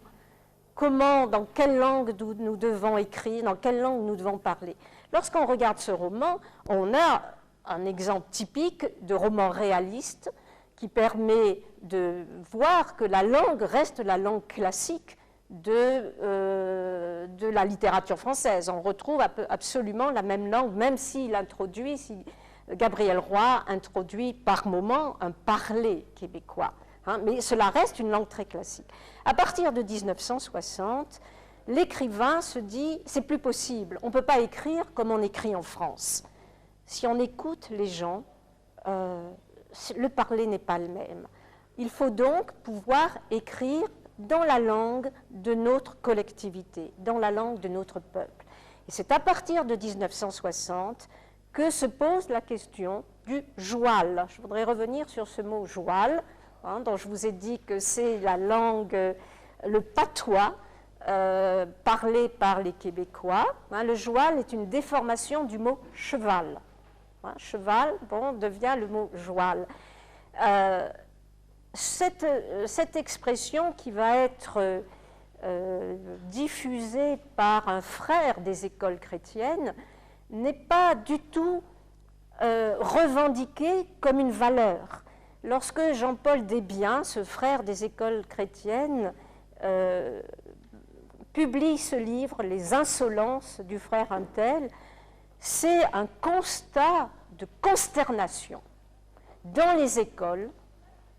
Comment, dans quelle langue nous devons écrire? Dans quelle langue nous devons parler? Lorsqu'on regarde ce roman, on a un exemple typique de roman réaliste qui permet de voir que la langue reste la langue classique de la littérature française. On retrouve absolument la même langue, même s'il introduit... Gabriel Roy introduit par moments un parler québécois, hein, mais cela reste une langue très classique. À partir de 1960, l'écrivain se dit « c'est plus possible, on ne peut pas écrire comme on écrit en France ». Si on écoute les gens, le parler n'est pas le même. Il faut donc pouvoir écrire dans la langue de notre collectivité, dans la langue de notre peuple. Et c'est à partir de 1960 que se pose la question du joual. Je voudrais revenir sur ce mot joual, dont je vous ai dit que c'est la langue, le patois parlé par les Québécois. Le joual est une déformation du mot cheval. Cheval, devient le mot joual. Cette expression qui va être diffusée par un frère des écoles chrétiennes n'est pas du tout revendiquée comme une valeur. Lorsque Jean-Paul Desbiens, ce frère des écoles chrétiennes, publie ce livre, Les insolences du frère Untel, c'est un constat de consternation. Dans les écoles,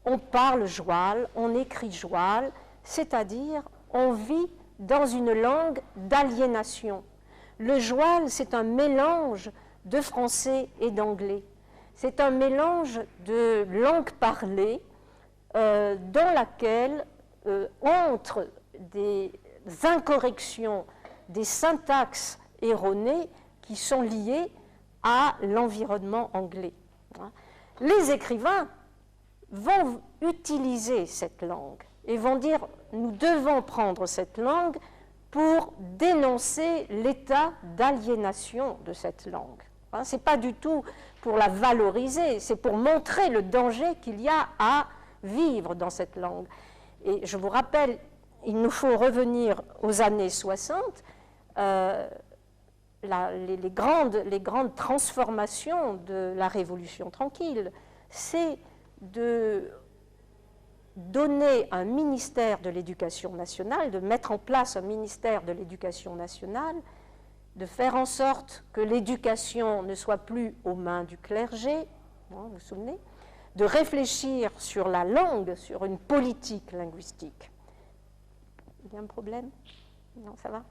on parle joual, on écrit joual, c'est-à-dire on vit dans une langue d'aliénation. Le joual, c'est un mélange de français et d'anglais. C'est un mélange de langue parlée dans laquelle entrent des incorrections, des syntaxes erronées qui sont liées à l'environnement anglais. Les écrivains vont utiliser cette langue et vont dire nous devons prendre cette langue pour dénoncer l'état d'aliénation de cette langue. Ce n'est pas du tout pour la valoriser, c'est pour montrer le danger qu'il y a à vivre dans cette langue. Et je vous rappelle, il nous faut revenir aux années 60, les grandes transformations de la Révolution tranquille, c'est de donner un ministère de l'Éducation nationale, de mettre en place un ministère de l'Éducation nationale, de faire en sorte que l'éducation ne soit plus aux mains du clergé, vous vous souvenez, de réfléchir sur la langue, sur une politique linguistique. Il y a un problème? Non, ça va?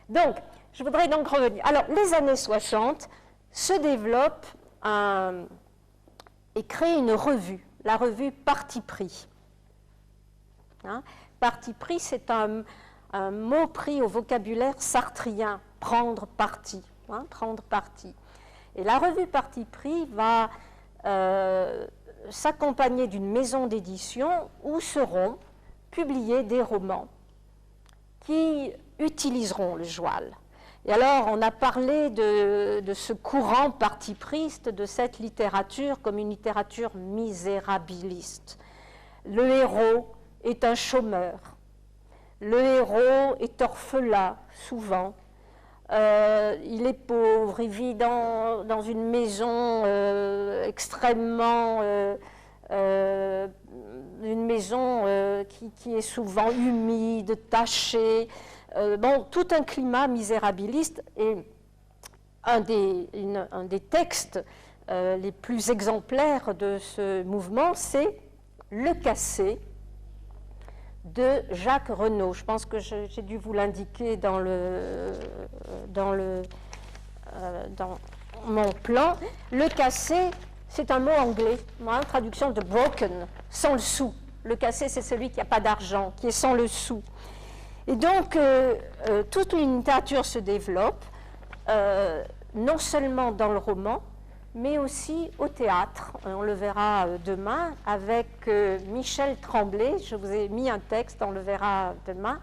Donc, je voudrais donc revenir. Alors, les années 60 se développent et créent une revue, la revue Parti pris. Parti pris, c'est un mot pris au vocabulaire sartrien, prendre parti, prendre parti. Et la revue Parti pris va s'accompagner d'une maison d'édition où seront publiés des romans qui utiliseront le joual. Et alors, on a parlé de ce courant parti-priste, de cette littérature comme une littérature misérabiliste. Le héros est un chômeur. Le héros est orphelin, souvent. Il est pauvre, il vit dans une maison extrêmement... une maison qui est souvent humide, tachée, tout un climat misérabiliste. Et un des textes les plus exemplaires de ce mouvement, c'est Le Cassé de Jacques Renaud. Je pense que j'ai dû vous l'indiquer dans mon plan. Le Cassé, c'est un mot anglais, traduction de broken, sans le sou. Le cassé, c'est celui qui n'a pas d'argent, qui est sans le sou. Et donc, toute une littérature se développe, non seulement dans le roman, mais aussi au théâtre. On le verra demain avec Michel Tremblay. Je vous ai mis un texte, on le verra demain.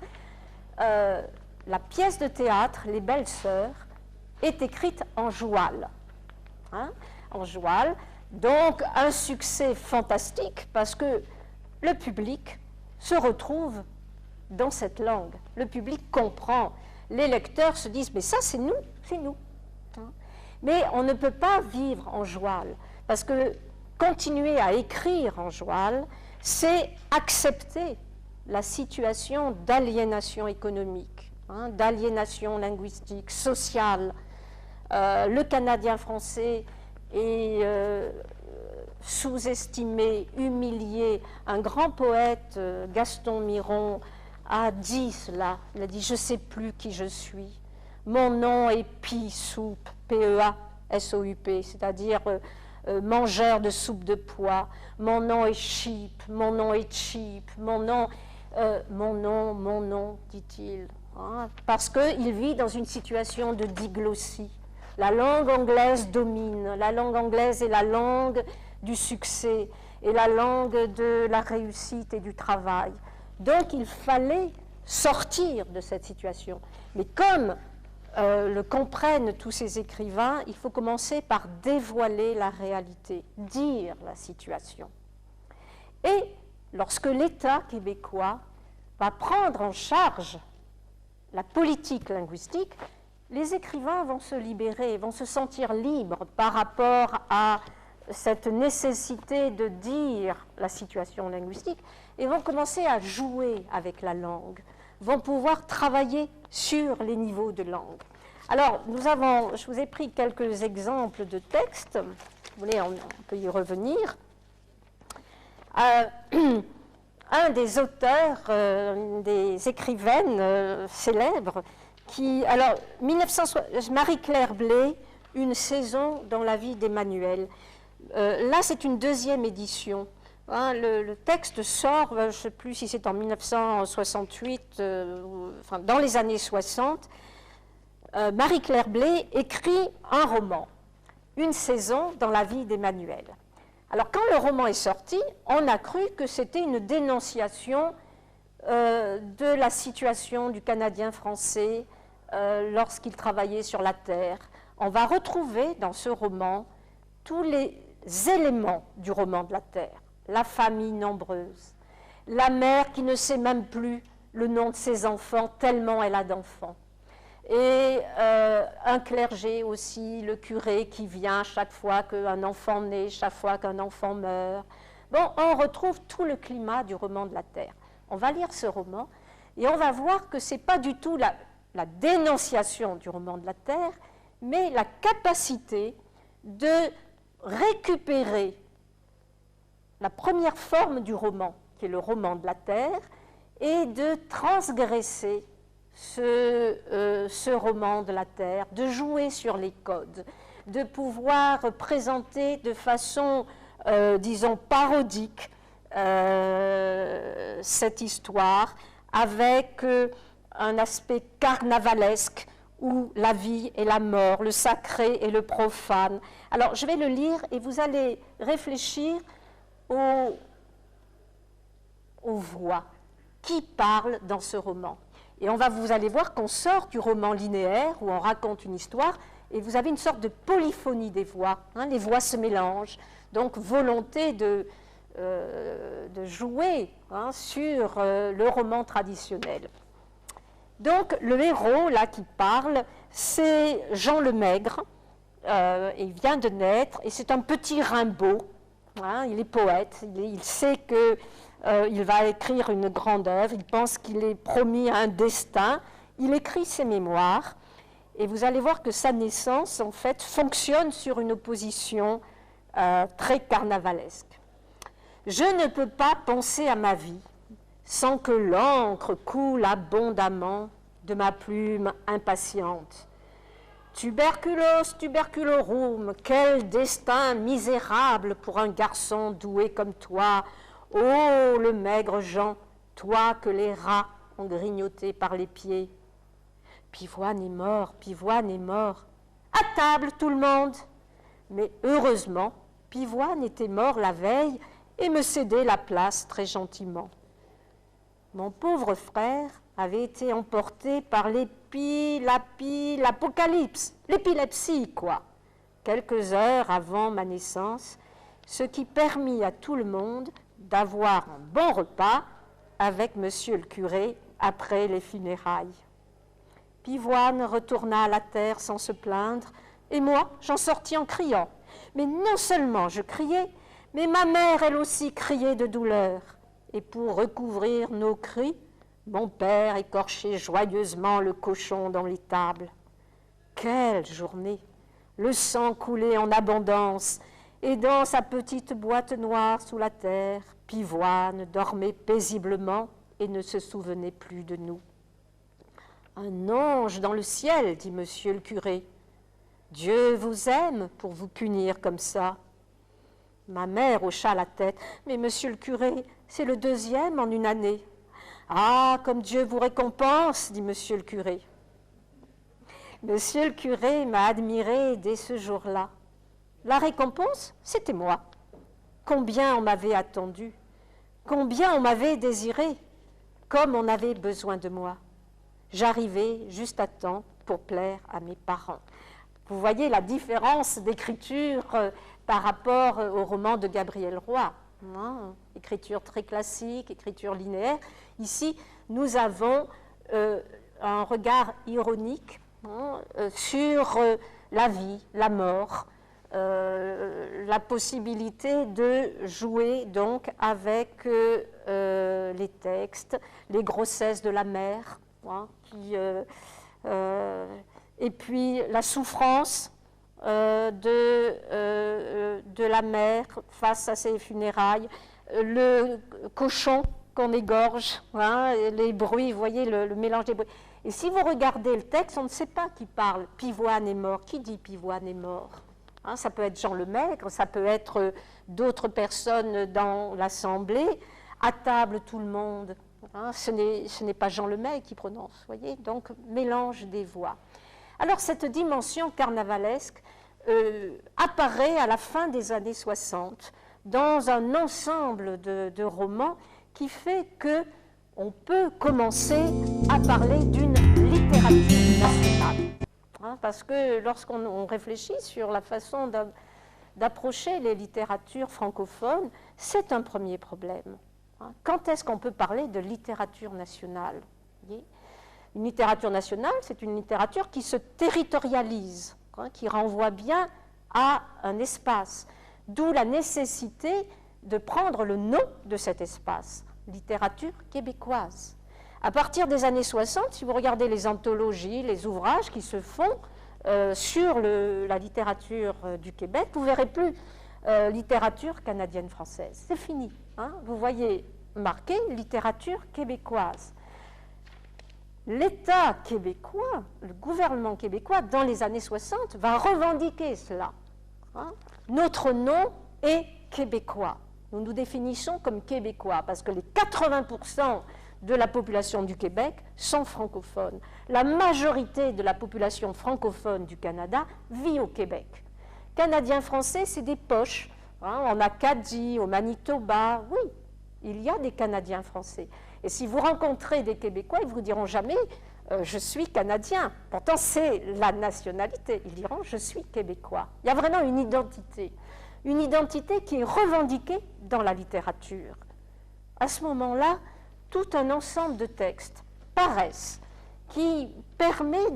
La pièce de théâtre, Les Belles Sœurs, est écrite en joual. En joual. Donc, un succès fantastique parce que le public se retrouve dans cette langue. Le public comprend. Les lecteurs se disent, mais ça, c'est nous, c'est nous. Mais on ne peut pas vivre en joual, parce que continuer à écrire en joual, c'est accepter la situation d'aliénation économique, d'aliénation linguistique, sociale. Le Canadien français est sous-estimé, humilié. Un grand poète, Gaston Miron, a dit cela. Il a dit « Je ne sais plus qui je suis. Mon nom est P-Soup, P-E-A-S-O-U-P, c'est-à-dire mangeur de soupe de pois, mon nom est cheap, mon nom est cheap, mon nom, dit-il, hein, parce qu'il vit dans une situation de diglossie. La langue anglaise domine, la langue anglaise est la langue du succès et la langue de la réussite et du travail. Donc il fallait sortir de cette situation. Mais comme le comprennent tous ces écrivains, il faut commencer par dévoiler la réalité, dire la situation. Et lorsque l'État québécois va prendre en charge la politique linguistique, les écrivains vont se libérer, vont se sentir libres par rapport à cette nécessité de dire la situation linguistique et vont commencer à jouer avec la langue, vont pouvoir travailler sur les niveaux de langue. Alors, je vous ai pris quelques exemples de textes. Vous voulez, on peut y revenir. Un des auteurs, des écrivaines célèbres, alors, Marie-Claire Blais, Une saison dans la vie d'Emmanuel. Là, c'est une deuxième édition. Hein, le texte sort, je ne sais plus si c'est en 1968, enfin, dans les années 60. Marie-Claire Blais écrit un roman, Une saison dans la vie d'Emmanuel. Alors, quand le roman est sorti, on a cru que c'était une dénonciation de la situation du Canadien français lorsqu'il travaillait sur la terre. On va retrouver dans ce roman tous les éléments du roman de la terre. La famille nombreuse, la mère qui ne sait même plus le nom de ses enfants tellement elle a d'enfants, et un clergé aussi, le curé qui vient chaque fois qu'un enfant naît, chaque fois qu'un enfant meurt. Bon, on retrouve tout le climat du roman de la terre. On va lire ce roman et on va voir que ce n'est pas du tout la dénonciation du roman de la terre, mais la capacité de récupérer la première forme du roman, qui est le roman de la terre, et de transgresser ce roman de la terre, de jouer sur les codes, de pouvoir présenter de façon, disons, parodique cette histoire avec un aspect carnavalesque où la vie et la mort, le sacré et le profane. Alors, je vais le lire et vous allez réfléchir aux voix qui parlent dans ce roman. Et vous allez voir qu'on sort du roman linéaire où on raconte une histoire et vous avez une sorte de polyphonie des voix. Hein, les voix se mélangent, donc volonté de jouer sur le roman traditionnel. Donc le héros là qui parle, c'est Jean Lemaigre, il vient de naître et c'est un petit Rimbaud. Hein, il est poète, il sait qu'il va écrire une grande œuvre, il pense qu'il est promis à un destin, il écrit ses mémoires, et vous allez voir que sa naissance, en fait, fonctionne sur une opposition très carnavalesque. Je ne peux pas penser à ma vie sans que l'encre coule abondamment de ma plume impatiente. Tuberculos tuberculorum, quel destin misérable pour un garçon doué comme toi, ô le maigre Jean, toi que les rats ont grignoté par les pieds. Pivoine est mort, Pivoine est mort. À table tout le monde. Mais heureusement, Pivoine était mort la veille et me cédait la place très gentiment. Mon pauvre frère avait été emporté par l'apocalypse, l'épilepsie, quoi, quelques heures avant ma naissance, ce qui permit à tout le monde d'avoir un bon repas avec monsieur le curé après les funérailles. Pivoine retourna à la terre sans se plaindre, et moi, j'en sortis en criant. Mais non seulement je criais, mais ma mère, elle aussi, criait de douleur. Et pour recouvrir nos cris, mon père écorchait joyeusement le cochon dans l'étable. Quelle journée! Le sang coulait en abondance, et dans sa petite boîte noire sous la terre, Pivoine dormait paisiblement et ne se souvenait plus de nous. Un ange dans le ciel, dit monsieur le curé. Dieu vous aime pour vous punir comme ça. Ma mère hocha la tête. « Mais monsieur le curé, c'est le 2e en une année. »« Ah, comme Dieu vous récompense, dit monsieur le curé. » Monsieur le curé m'a admiré dès ce jour-là. La récompense, c'était moi. Combien on m'avait attendu, combien on m'avait désiré, comme on avait besoin de moi. J'arrivais juste à temps pour plaire à mes parents. Vous voyez la différence d'écriture par rapport au roman de Gabriel Roy. Écriture très classique, écriture linéaire. Ici, nous avons un regard ironique sur la vie, la mort, la possibilité de jouer donc avec les textes, les grossesses de la mère, et puis la souffrance de la mère face à ses funérailles, le cochon qu'on égorge, les bruits, vous voyez le mélange des bruits. Et si vous regardez le texte, on ne sait pas qui parle. Pivoine est mort. Qui dit Pivoine est mort? Ça peut être Jean Lemaigre, ça peut être d'autres personnes dans l'Assemblée. À table, tout le monde. Ce n'est pas Jean Lemaigre qui prononce, voyez. Donc, mélange des voix. Alors, cette dimension carnavalesque apparaît à la fin des années 60 dans un ensemble de romans qui fait que on peut commencer à parler d'une littérature nationale. Parce que lorsqu'on réfléchit sur la façon d'approcher les littératures francophones, c'est un premier problème. Quand est-ce qu'on peut parler de littérature nationale? Une littérature nationale, c'est une littérature qui se territorialise, qui renvoie bien à un espace, d'où la nécessité de prendre le nom de cet espace. Littérature québécoise. À partir des années 60, si vous regardez les anthologies, les ouvrages qui se font sur la littérature du Québec, vous ne verrez plus littérature canadienne-française. C'est fini. Vous voyez marqué littérature québécoise. L'État québécois, le gouvernement québécois, dans les années 60, va revendiquer cela. Notre nom est québécois. Nous nous définissons comme québécois parce que les 80% de la population du Québec sont francophones. La majorité de la population francophone du Canada vit au Québec. Canadiens-Français, c'est des poches. En Acadie, au Manitoba, oui, il y a des Canadiens français. Et si vous rencontrez des Québécois, ils ne vous diront jamais « je suis Canadien ». Pourtant, c'est la nationalité. Ils diront « je suis Québécois ». Il y a vraiment une identité qui est revendiquée dans la littérature. À ce moment-là, tout un ensemble de textes paraissent qui permet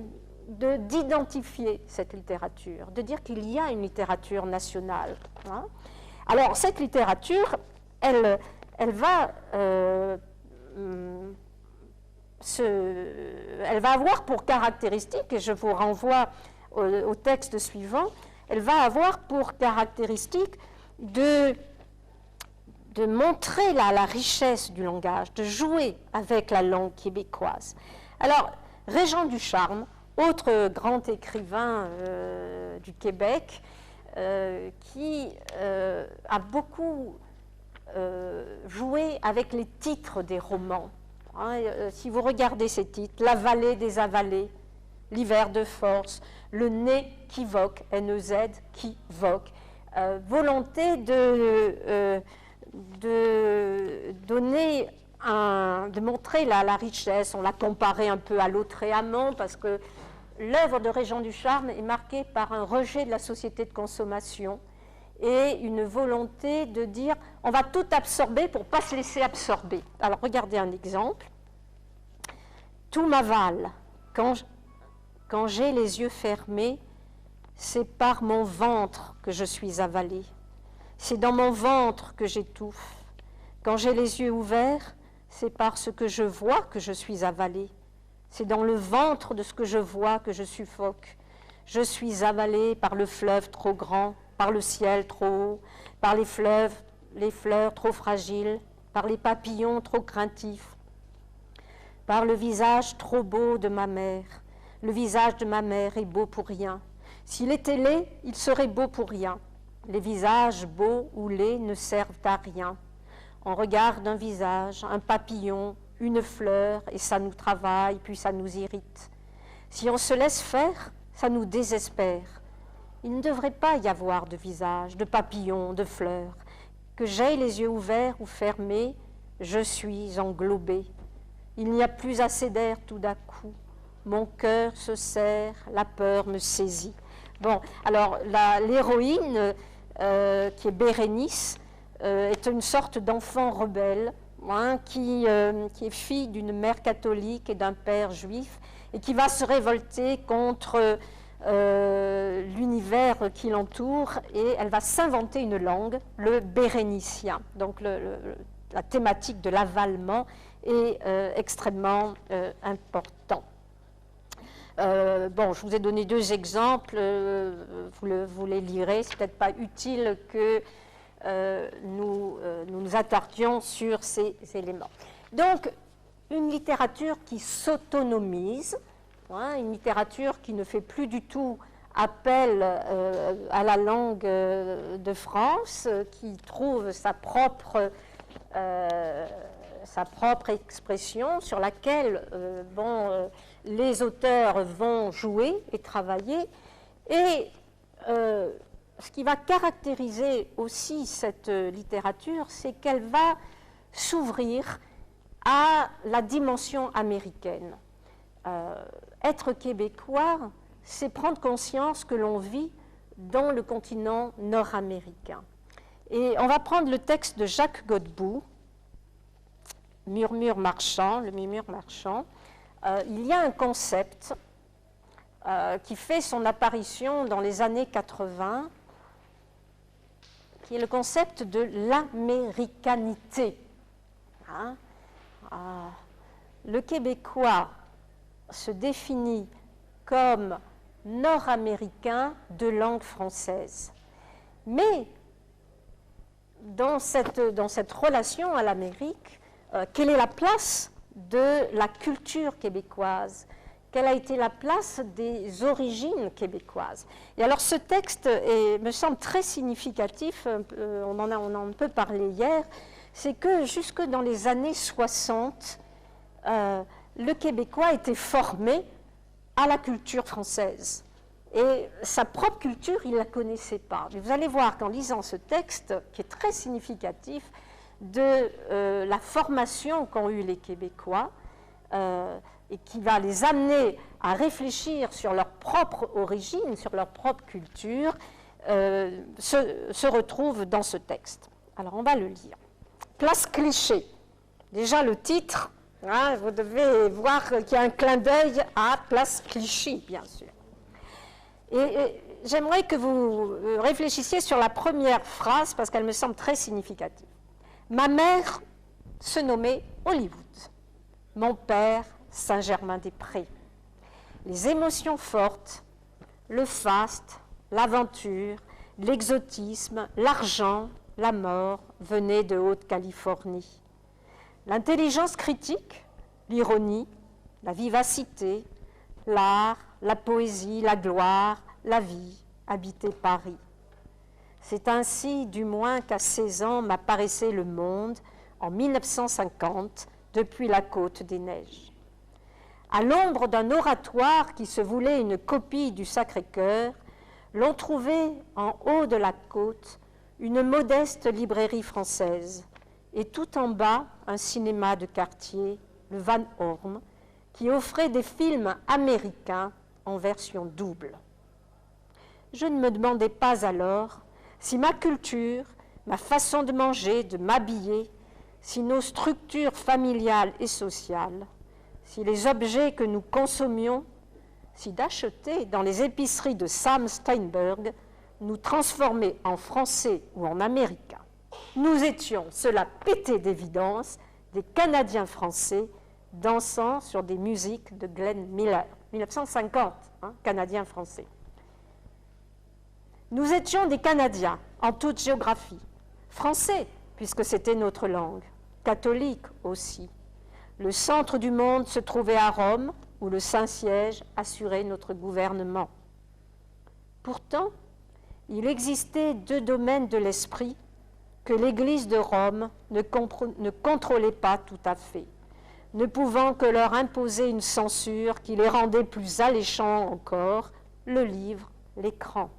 d'identifier cette littérature, de dire qu'il y a une littérature nationale. Alors, cette littérature, elle va avoir pour caractéristique, et je vous renvoie au texte suivant, elle va avoir pour caractéristique de montrer la richesse du langage, de jouer avec la langue québécoise. Alors, Régent Ducharme, autre grand écrivain du Québec, qui a beaucoup joué avec les titres des romans. Si vous regardez ces titres, La vallée des avalés, L'hiver de force, Le nez qui voque, N-E-Z qui voque, volonté de donner de montrer la richesse. On l'a comparé un peu à Lautréamont parce que l'œuvre de Régent Ducharme est marquée par un rejet de la société de consommation et une volonté de dire on va tout absorber pour ne pas se laisser absorber. Alors regardez un exemple. Tout m'avale. Quand j'ai les yeux fermés, c'est par mon ventre que je suis avalée. C'est dans mon ventre que j'étouffe. Quand j'ai les yeux ouverts, c'est parce que je vois que je suis avalée. C'est dans le ventre de ce que je vois que je suffoque. Je suis avalée par le fleuve trop grand, par le ciel trop haut, par les fleurs trop fragiles, par les papillons trop craintifs, par le visage trop beau de ma mère. Le visage de ma mère est beau pour rien. S'il était laid, il serait beau pour rien. Les visages beaux ou laids ne servent à rien. On regarde un visage, un papillon, une fleur, et ça nous travaille, puis ça nous irrite. Si on se laisse faire, ça nous désespère. Il ne devrait pas y avoir de visage, de papillon, de fleurs. Que j'aie les yeux ouverts ou fermés, je suis englobée. Il n'y a plus assez d'air tout d'un coup. Mon cœur se serre, la peur me saisit. Bon, alors l'héroïne, qui est Bérénice, est une sorte d'enfant rebelle, qui est fille d'une mère catholique et d'un père juif, et qui va se révolter contre l'univers qui l'entoure, et elle va s'inventer une langue, le bérénicien. Donc la thématique de l'avalement est extrêmement important. Bon, je vous ai donné 2 exemples, vous les lirez, c'est peut-être pas utile que nous nous attardions sur ces éléments. Donc, une littérature qui s'autonomise, une littérature qui ne fait plus du tout appel à la langue de France, qui trouve sa propre expression sur laquelle les auteurs vont jouer et travailler. Et ce qui va caractériser aussi cette littérature, c'est qu'elle va s'ouvrir à la dimension américaine. Être québécois, c'est prendre conscience que l'on vit dans le continent nord-américain. Et on va prendre le texte de Jacques Godbout, Murmure marchand, le murmure marchand. Il y a un concept qui fait son apparition dans les années 80, qui est le concept de l'américanité. Le Québécois se définit comme nord-américain de langue française. Mais dans cette relation à l'Amérique, quelle est la place de la culture québécoise? Quelle a été la place des origines québécoises? Et alors ce texte me semble très significatif, on en a un peu parlé hier, c'est que jusque dans les années 60, le Québécois était formé à la culture française. Et sa propre culture, il ne la connaissait pas. Mais vous allez voir qu'en lisant ce texte, qui est très significatif de la formation qu'ont eue les Québécois, et qui va les amener à réfléchir sur leur propre origine, sur leur propre culture, se retrouve dans ce texte. Alors on va le lire. Place Clichy. Déjà le titre, vous devez voir qu'il y a un clin d'œil à Place Clichy, bien sûr. Et j'aimerais que vous réfléchissiez sur la première phrase, parce qu'elle me semble très significative. Ma mère se nommait Hollywood. Mon père, Saint-Germain-des-Prés. Les émotions fortes, le faste, l'aventure, l'exotisme, l'argent, la mort venaient de Haute-Californie. L'intelligence critique, l'ironie, la vivacité, l'art, la poésie, la gloire, la vie habitaient Paris. C'est ainsi, du moins, qu'à 16 ans m'apparaissait le monde, en 1950, depuis la côte des Neiges. À l'ombre d'un oratoire qui se voulait une copie du Sacré-Cœur, l'on trouvait en haut de la côte une modeste librairie française et tout en bas un cinéma de quartier, le Van Horn, qui offrait des films américains en version double. Je ne me demandais pas alors si ma culture, ma façon de manger, de m'habiller, si nos structures familiales et sociales, si les objets que nous consommions, si d'acheter dans les épiceries de Sam Steinberg nous transformait en Français ou en Américains. Nous étions, cela pété d'évidence, des Canadiens français dansant sur des musiques de Glenn Miller, 1950, Canadiens français. Nous étions des Canadiens en toute géographie, français, puisque c'était notre langue, catholiques aussi. Le centre du monde se trouvait à Rome, où le Saint-Siège assurait notre gouvernement. Pourtant, il existait deux domaines de l'esprit que l'Église de Rome ne contrôlait pas tout à fait, ne pouvant que leur imposer une censure qui les rendait plus alléchants encore, le livre, l'écran.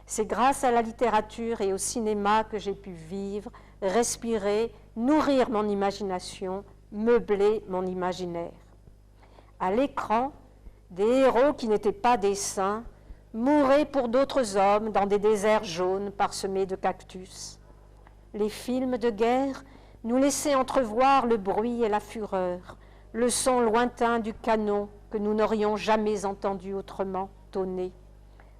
C'est grâce à la littérature et au cinéma que j'ai pu vivre, respirer, nourrir mon imagination, meubler mon imaginaire. À l'écran, des héros qui n'étaient pas des saints mouraient pour d'autres hommes dans des déserts jaunes parsemés de cactus. Les films de guerre nous laissaient entrevoir le bruit et la fureur, le son lointain du canon que nous n'aurions jamais entendu autrement tonner.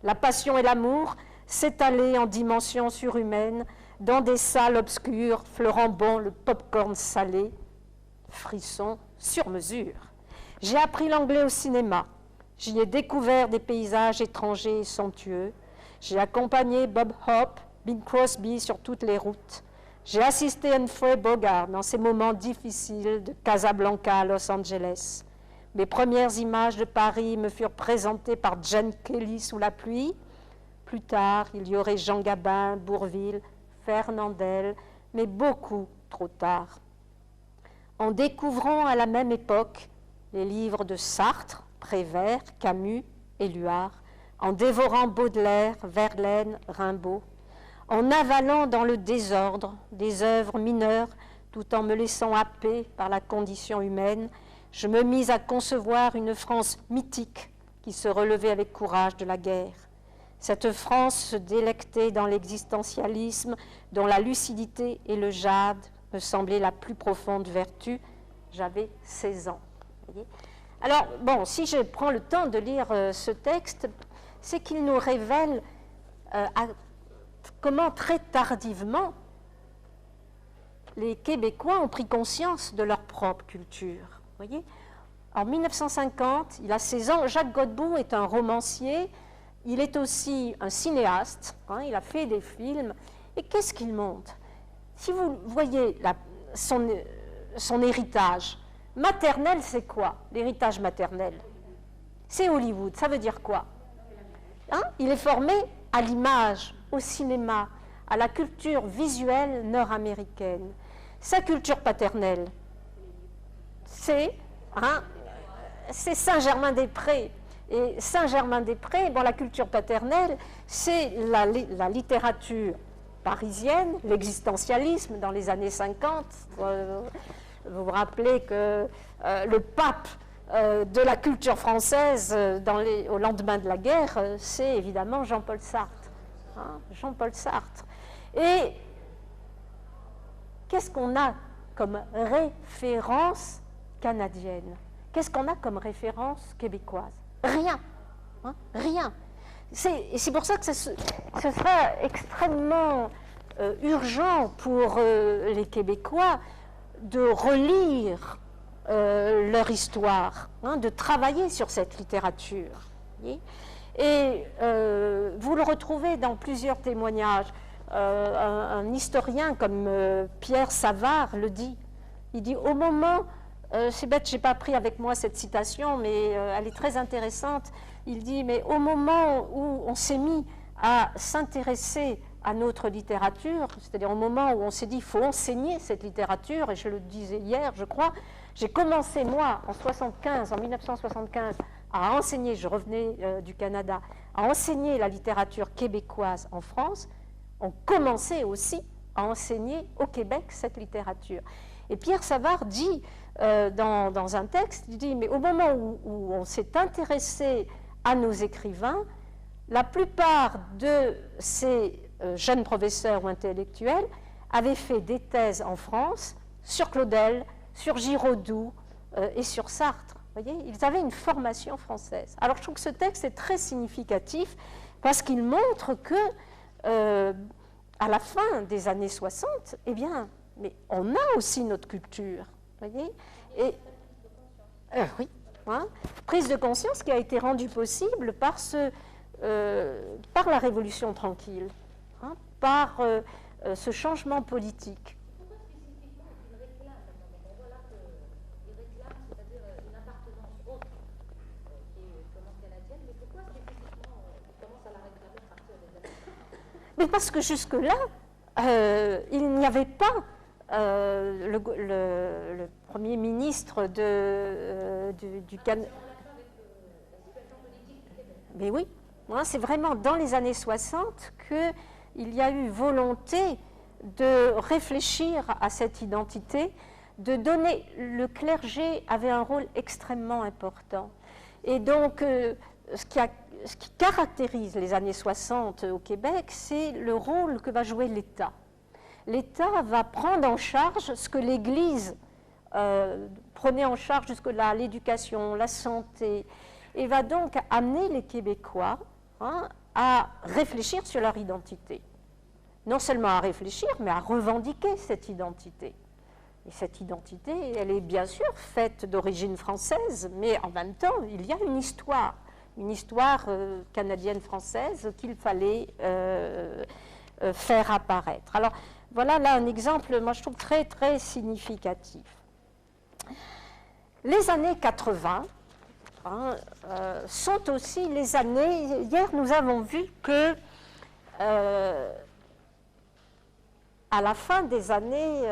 La passion et l'amour s'étalaient en dimensions surhumaines dans des salles obscures fleurant bon le pop-corn salé, frisson sur mesure. J'ai appris l'anglais au cinéma. J'y ai découvert des paysages étrangers et somptueux. J'ai accompagné Bob Hope, Bing Crosby sur toutes les routes. J'ai assisté à Humphrey Bogart dans ces moments difficiles de Casablanca à Los Angeles. Mes premières images de Paris me furent présentées par Jane Kelly sous la pluie. Plus tard, il y aurait Jean Gabin, Bourvil, Fernandel, mais beaucoup trop tard. En découvrant à la même époque les livres de Sartre, Prévert, Camus, Éluard, en dévorant Baudelaire, Verlaine, Rimbaud, en avalant dans le désordre des œuvres mineures, tout en me laissant happer par la condition humaine, je me mis à concevoir une France mythique qui se relevait avec courage de la guerre. Cette France se délectait dans l'existentialisme dont la lucidité et le jade me semblaient la plus profonde vertu. J'avais 16 ans. Voyez ? Alors, bon, si je prends le temps de lire ce texte, c'est qu'il nous révèle comment très tardivement les Québécois ont pris conscience de leur propre culture. Voyez ? En 1950, il a 16 ans, Jacques Godbout est un romancier, il est aussi un cinéaste, hein, il a fait des films, et qu'est-ce qu'il montre? Si vous voyez son héritage maternel, c'est quoi l'héritage maternel? C'est Hollywood, ça veut dire quoi? Hein? Il est formé à l'image, au cinéma, à la culture visuelle nord-américaine. Sa culture paternelle, c'est Saint-Germain-des-Prés. Et Saint-Germain-des-Prés, bon, la culture paternelle, c'est la littérature parisienne, l'existentialisme dans les années 50. Vous vous rappelez que le pape de la culture française au lendemain de la guerre, c'est évidemment Jean-Paul Sartre. Hein, Jean-Paul Sartre. Et qu'est-ce qu'on a comme référence canadienne? Qu'est-ce qu'on a comme référence québécoise? Rien. Hein, rien. C'est pour ça que ce sera extrêmement urgent pour les Québécois de relire leur histoire, hein, de travailler sur cette littérature. Et vous le retrouvez dans plusieurs témoignages. Un historien comme Pierre Savard le dit. Il dit, au moment, c'est bête, je n'ai pas pris avec moi cette citation, mais elle est très intéressante. Il dit, mais au moment où on s'est mis à s'intéresser à notre littérature, c'est-à-dire au moment où on s'est dit, il faut enseigner cette littérature, et je le disais hier, je crois, j'ai commencé, moi, en 1975, à enseigner, je revenais du Canada, à enseigner la littérature québécoise en France. On commençait aussi à enseigner au Québec cette littérature. Et Pierre Savard dit dans un texte, il dit, mais au moment où on s'est intéressé à nos écrivains, la plupart de ces jeunes professeurs ou intellectuels avaient fait des thèses en France sur Claudel, sur Giraudoux et sur Sartre. Vous voyez, ils avaient une formation française. Alors je trouve que ce texte est très significatif parce qu'il montre que à la fin des années 60, eh bien, mais on a aussi notre culture. Vous voyez, et oui, hein, prise de conscience qui a été rendue possible par la Révolution tranquille, hein, par ce changement politique. Pourquoi spécifiquement ils réclament? On voit là qu'ils réclament, c'est-à-dire une appartenance autre, qui est purement canadienne, mais pourquoi spécifiquement ils commencent à la réclamer à partir des années 50? Mais parce que jusque-là, il n'y avait pas le Premier ministre du Canada. Mais oui, c'est vraiment dans les années 60 qu'il y a eu volonté de réfléchir à cette identité, de donner... Le clergé avait un rôle extrêmement important. Et donc, ce qui caractérise les années 60 au Québec, c'est le rôle que va jouer l'État. L'État va prendre en charge ce que l'Église prenait en charge jusque-là, l'éducation, la santé, et va donc amener les Québécois à réfléchir sur leur identité. Non seulement à réfléchir, mais à revendiquer cette identité. Et cette identité, elle est bien sûr faite d'origine française, mais en même temps, il y a une histoire canadienne-française qu'il fallait faire apparaître. Alors, voilà là un exemple, moi je trouve très, très significatif. Les années 80 sont aussi les années... Hier, nous avons vu que à la fin des années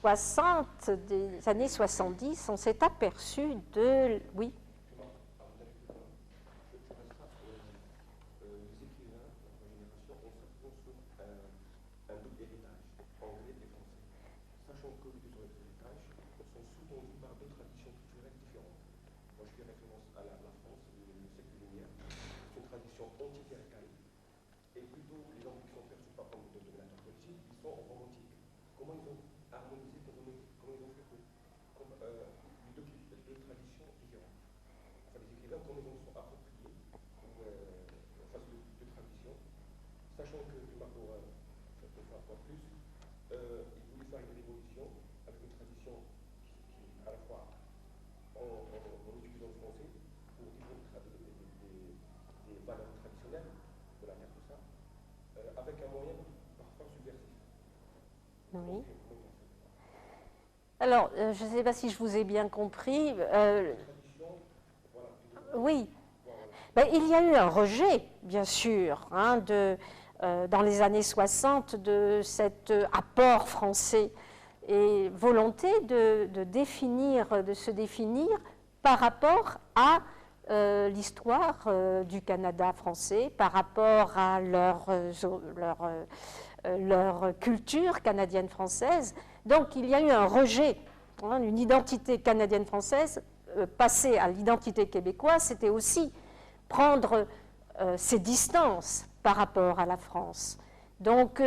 60, des années 70, on s'est aperçu de... Oui. Oui. Alors, je ne sais pas si je vous ai bien compris. Oui. Ben, il y a eu un rejet, bien sûr, dans les années 60 de cet apport français et volonté de se définir par rapport à l'histoire du Canada français, par rapport à leur culture canadienne-française. Donc il y a eu un rejet, une identité canadienne-française passée à l'identité québécoise, c'était aussi prendre ses distances par rapport à la France. Donc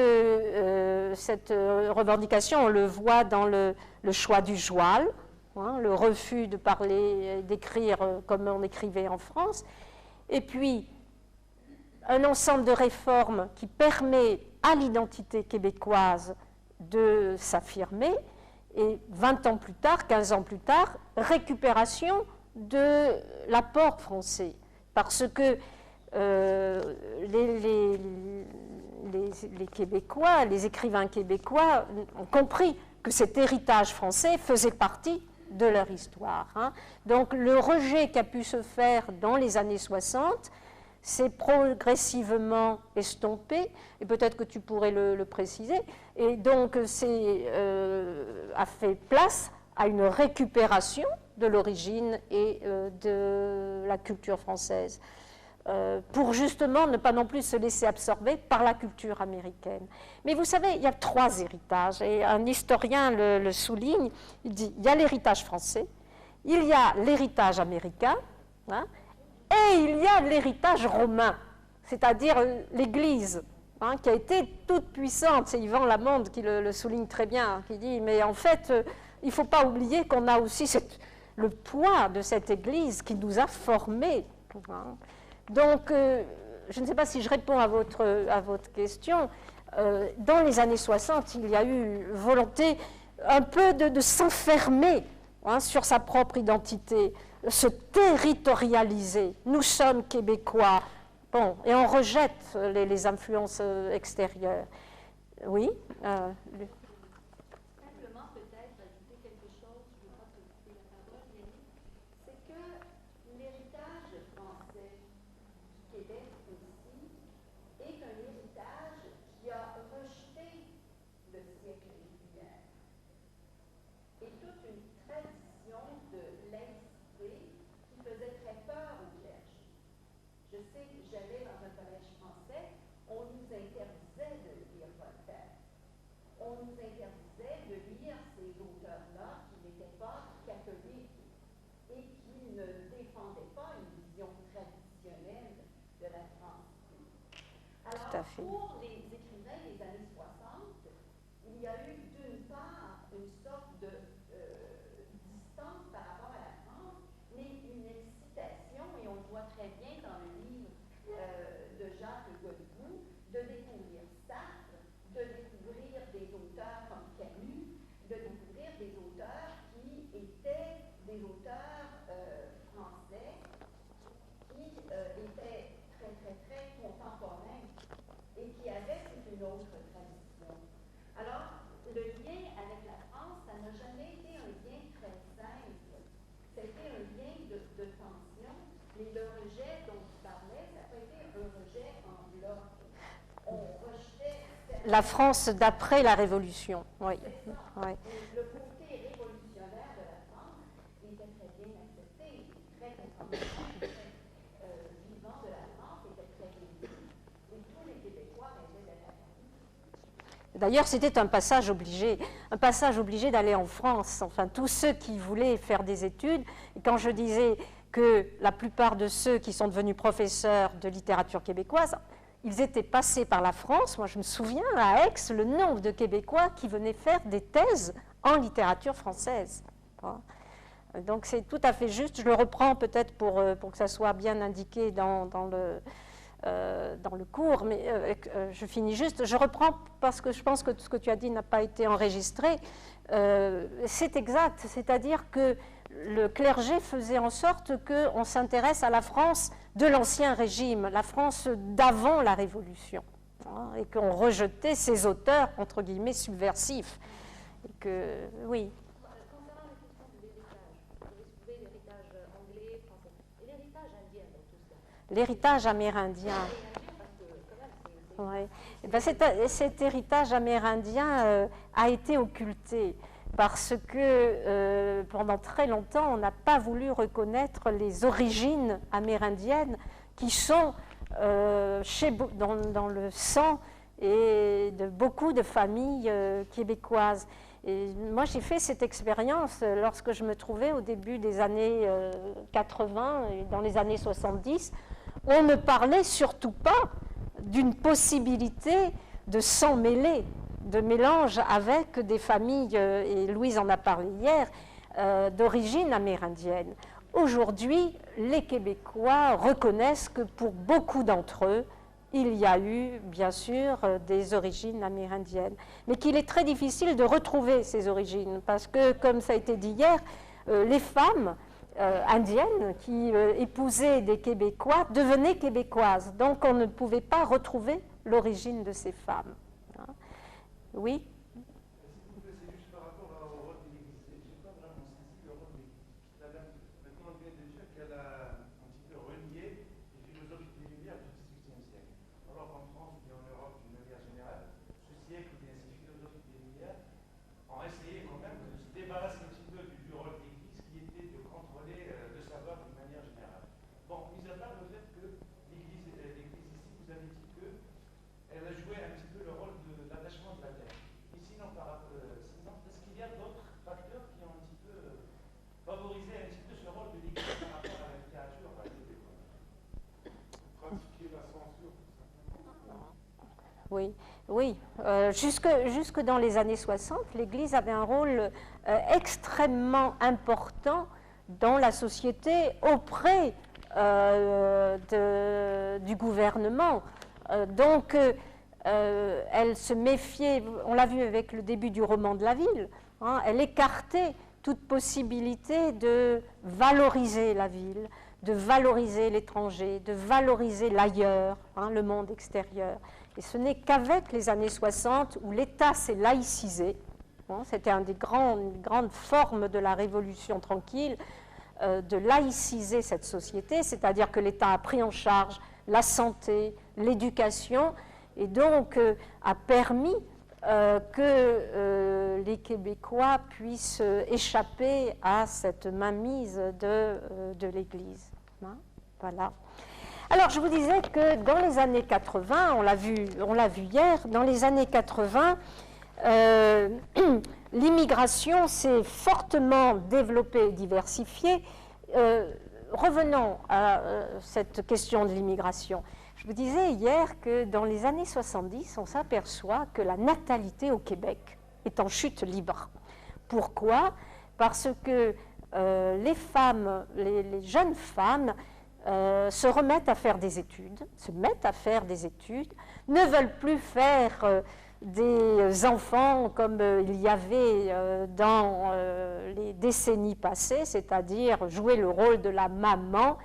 cette revendication, on le voit dans le choix du joual, le refus de parler, d'écrire comme on écrivait en France, et puis un ensemble de réformes qui permet à l'identité québécoise de s'affirmer, et 20 ans plus tard, 15 ans plus tard, récupération de l'apport français, parce que les Québécois, les écrivains québécois ont compris que cet héritage français faisait partie de leur histoire. Donc le rejet qui a pu se faire dans les années 60 s'est progressivement estompé, et peut-être que tu pourrais le préciser, et donc a fait place à une récupération de l'origine et de la culture française, pour justement ne pas non plus se laisser absorber par la culture américaine. Mais vous savez, il y a 3 héritages, et un historien le souligne, il dit, il y a l'héritage français, il y a l'héritage américain, et il y a l'héritage romain, c'est-à-dire l'Église, qui a été toute puissante. C'est Yvan Lamonde qui le souligne très bien, qui dit, mais en fait, il ne faut pas oublier qu'on a aussi le poids de cette Église qui nous a formés. Donc, je ne sais pas si je réponds à votre question. Dans les années 60, il y a eu volonté un peu de s'enfermer sur sa propre identité, se territorialiser. Nous sommes québécois. Bon, et on rejette les influences extérieures. Oui Simplement, peut-être ajouter quelque chose, je ne veux pas te couper la parole, Yannick, c'est que l'héritage français du Québec aussi est un héritage on nous interdisait de lire ces auteurs-là qui n'étaient pas catholiques et qui ne défendaient pas une vision traditionnelle de la France. Alors, pour les écrivains des années 60, il y a eu d'une part une sorte de distance par rapport à la France, mais une excitation, et on le voit très bien dans le livre de Jacques Godbout, de découvrir Sartre, de découvrir des auteurs comme Camus, de découvrir des auteurs qui étaient des auteurs français, qui étaient très, très, très contemporains et qui avaient une autre tradition. Alors, le lien avec la France, ça n'a jamais été un lien très simple. C'était un lien de tension, mais le rejet dont tu parlais, ça n'a pas été un rejet en bloc. On rejetait... La France d'après la Révolution, oui. Oui. Le côté révolutionnaire de la France était très bien accepté, très vivant de la France, était très bien. Et tous les Québécois rêvaient d'être à Paris. D'ailleurs, c'était un passage obligé d'aller en France. Enfin, tous ceux qui voulaient faire des études, et quand je disais que la plupart de ceux qui sont devenus professeurs de littérature québécoise, ils étaient passés par la France. Moi, je me souviens, à Aix, le nombre de Québécois qui venaient faire des thèses en littérature française. Donc, c'est tout à fait juste. Je le reprends peut-être pour que ça soit bien indiqué dans le cours, mais je finis juste. Je reprends parce que je pense que tout ce que tu as dit n'a pas été enregistré. C'est exact, c'est-à-dire que le clergé faisait en sorte qu'on s'intéresse à la France de l'Ancien Régime, la France d'avant la Révolution, hein, et qu'on rejetait ces auteurs, entre guillemets, subversifs. Et que, oui. Concernant la question de l'héritage, vous avez soulevé l'héritage anglais, français, et l'héritage indien dans tout cela. L'héritage amérindien. Ouais. Eh ben, cet héritage amérindien a été occulté parce que pendant très longtemps, on n'a pas voulu reconnaître les origines amérindiennes qui sont dans le sang et de beaucoup de familles québécoises. Et moi, j'ai fait cette expérience lorsque je me trouvais au début des années 80 et dans les années 70. On ne parlait surtout pas d'une possibilité de s'en mêler, de mélange avec des familles, et Louise en a parlé hier, d'origine amérindienne. Aujourd'hui, les Québécois reconnaissent que pour beaucoup d'entre eux, il y a eu, bien sûr, des origines amérindiennes, mais qu'il est très difficile de retrouver ces origines, parce que, comme ça a été dit hier, les femmes indiennes qui épousaient des Québécois devenaient québécoises, donc on ne pouvait pas retrouver l'origine de ces femmes. Hein? Oui? C'est juste par rapport au rôle de l'Église. Je n'ai pas vraiment saisi le rôle de l'Église. Maintenant, on vient de dire qu'elle a un petit peu relié les philosophies des Lumières du XVIIIe siècle. Alors qu'en France et en Europe, d'une manière générale, ce siècle, bien ces philosophies des Lumières ont essayé quand même de se débarrasser un petit peu du rôle de l'Église qui était de contrôler le savoir d'une manière générale. Bon, mis à part le fait que l'Église ici, vous avez dit qu'elle a joué un petit peu le rôle de l'attachement de la terre. Et sinon, est-ce qu'il y a d'autres facteurs qui ont un petit peu favorisé un petit peu ce rôle de l'Église par rapport à la littérature québécoise? Pratiquer la censure, tout simplement. Oui, oui. Jusque dans les années 60, l'Église avait un rôle extrêmement important dans la société auprès du gouvernement. Donc, elle se méfiait, on l'a vu avec le début du roman de la ville, hein, elle écartait toute possibilité de valoriser la ville, de valoriser l'étranger, de valoriser l'ailleurs, hein, le monde extérieur. Et ce n'est qu'avec les années 60 où l'État s'est laïcisé, hein, c'était une des grandes formes de la Révolution tranquille, de laïciser cette société, c'est-à-dire que l'État a pris en charge la santé, l'éducation, et donc a permis que les Québécois puissent échapper à cette mainmise de l'Église. Hein, voilà. Alors, je vous disais que dans les années 80, on l'a vu hier, dans les années 80, l'immigration s'est fortement développée et diversifiée. Revenons à cette question de l'immigration. Je vous disais hier que dans les années 70, on s'aperçoit que la natalité au Québec est en chute libre. Pourquoi? Parce que les femmes, les jeunes femmes se remettent à faire des études, ne veulent plus faire des enfants comme il y avait dans les décennies passées, c'est-à-dire jouer le rôle de la maman,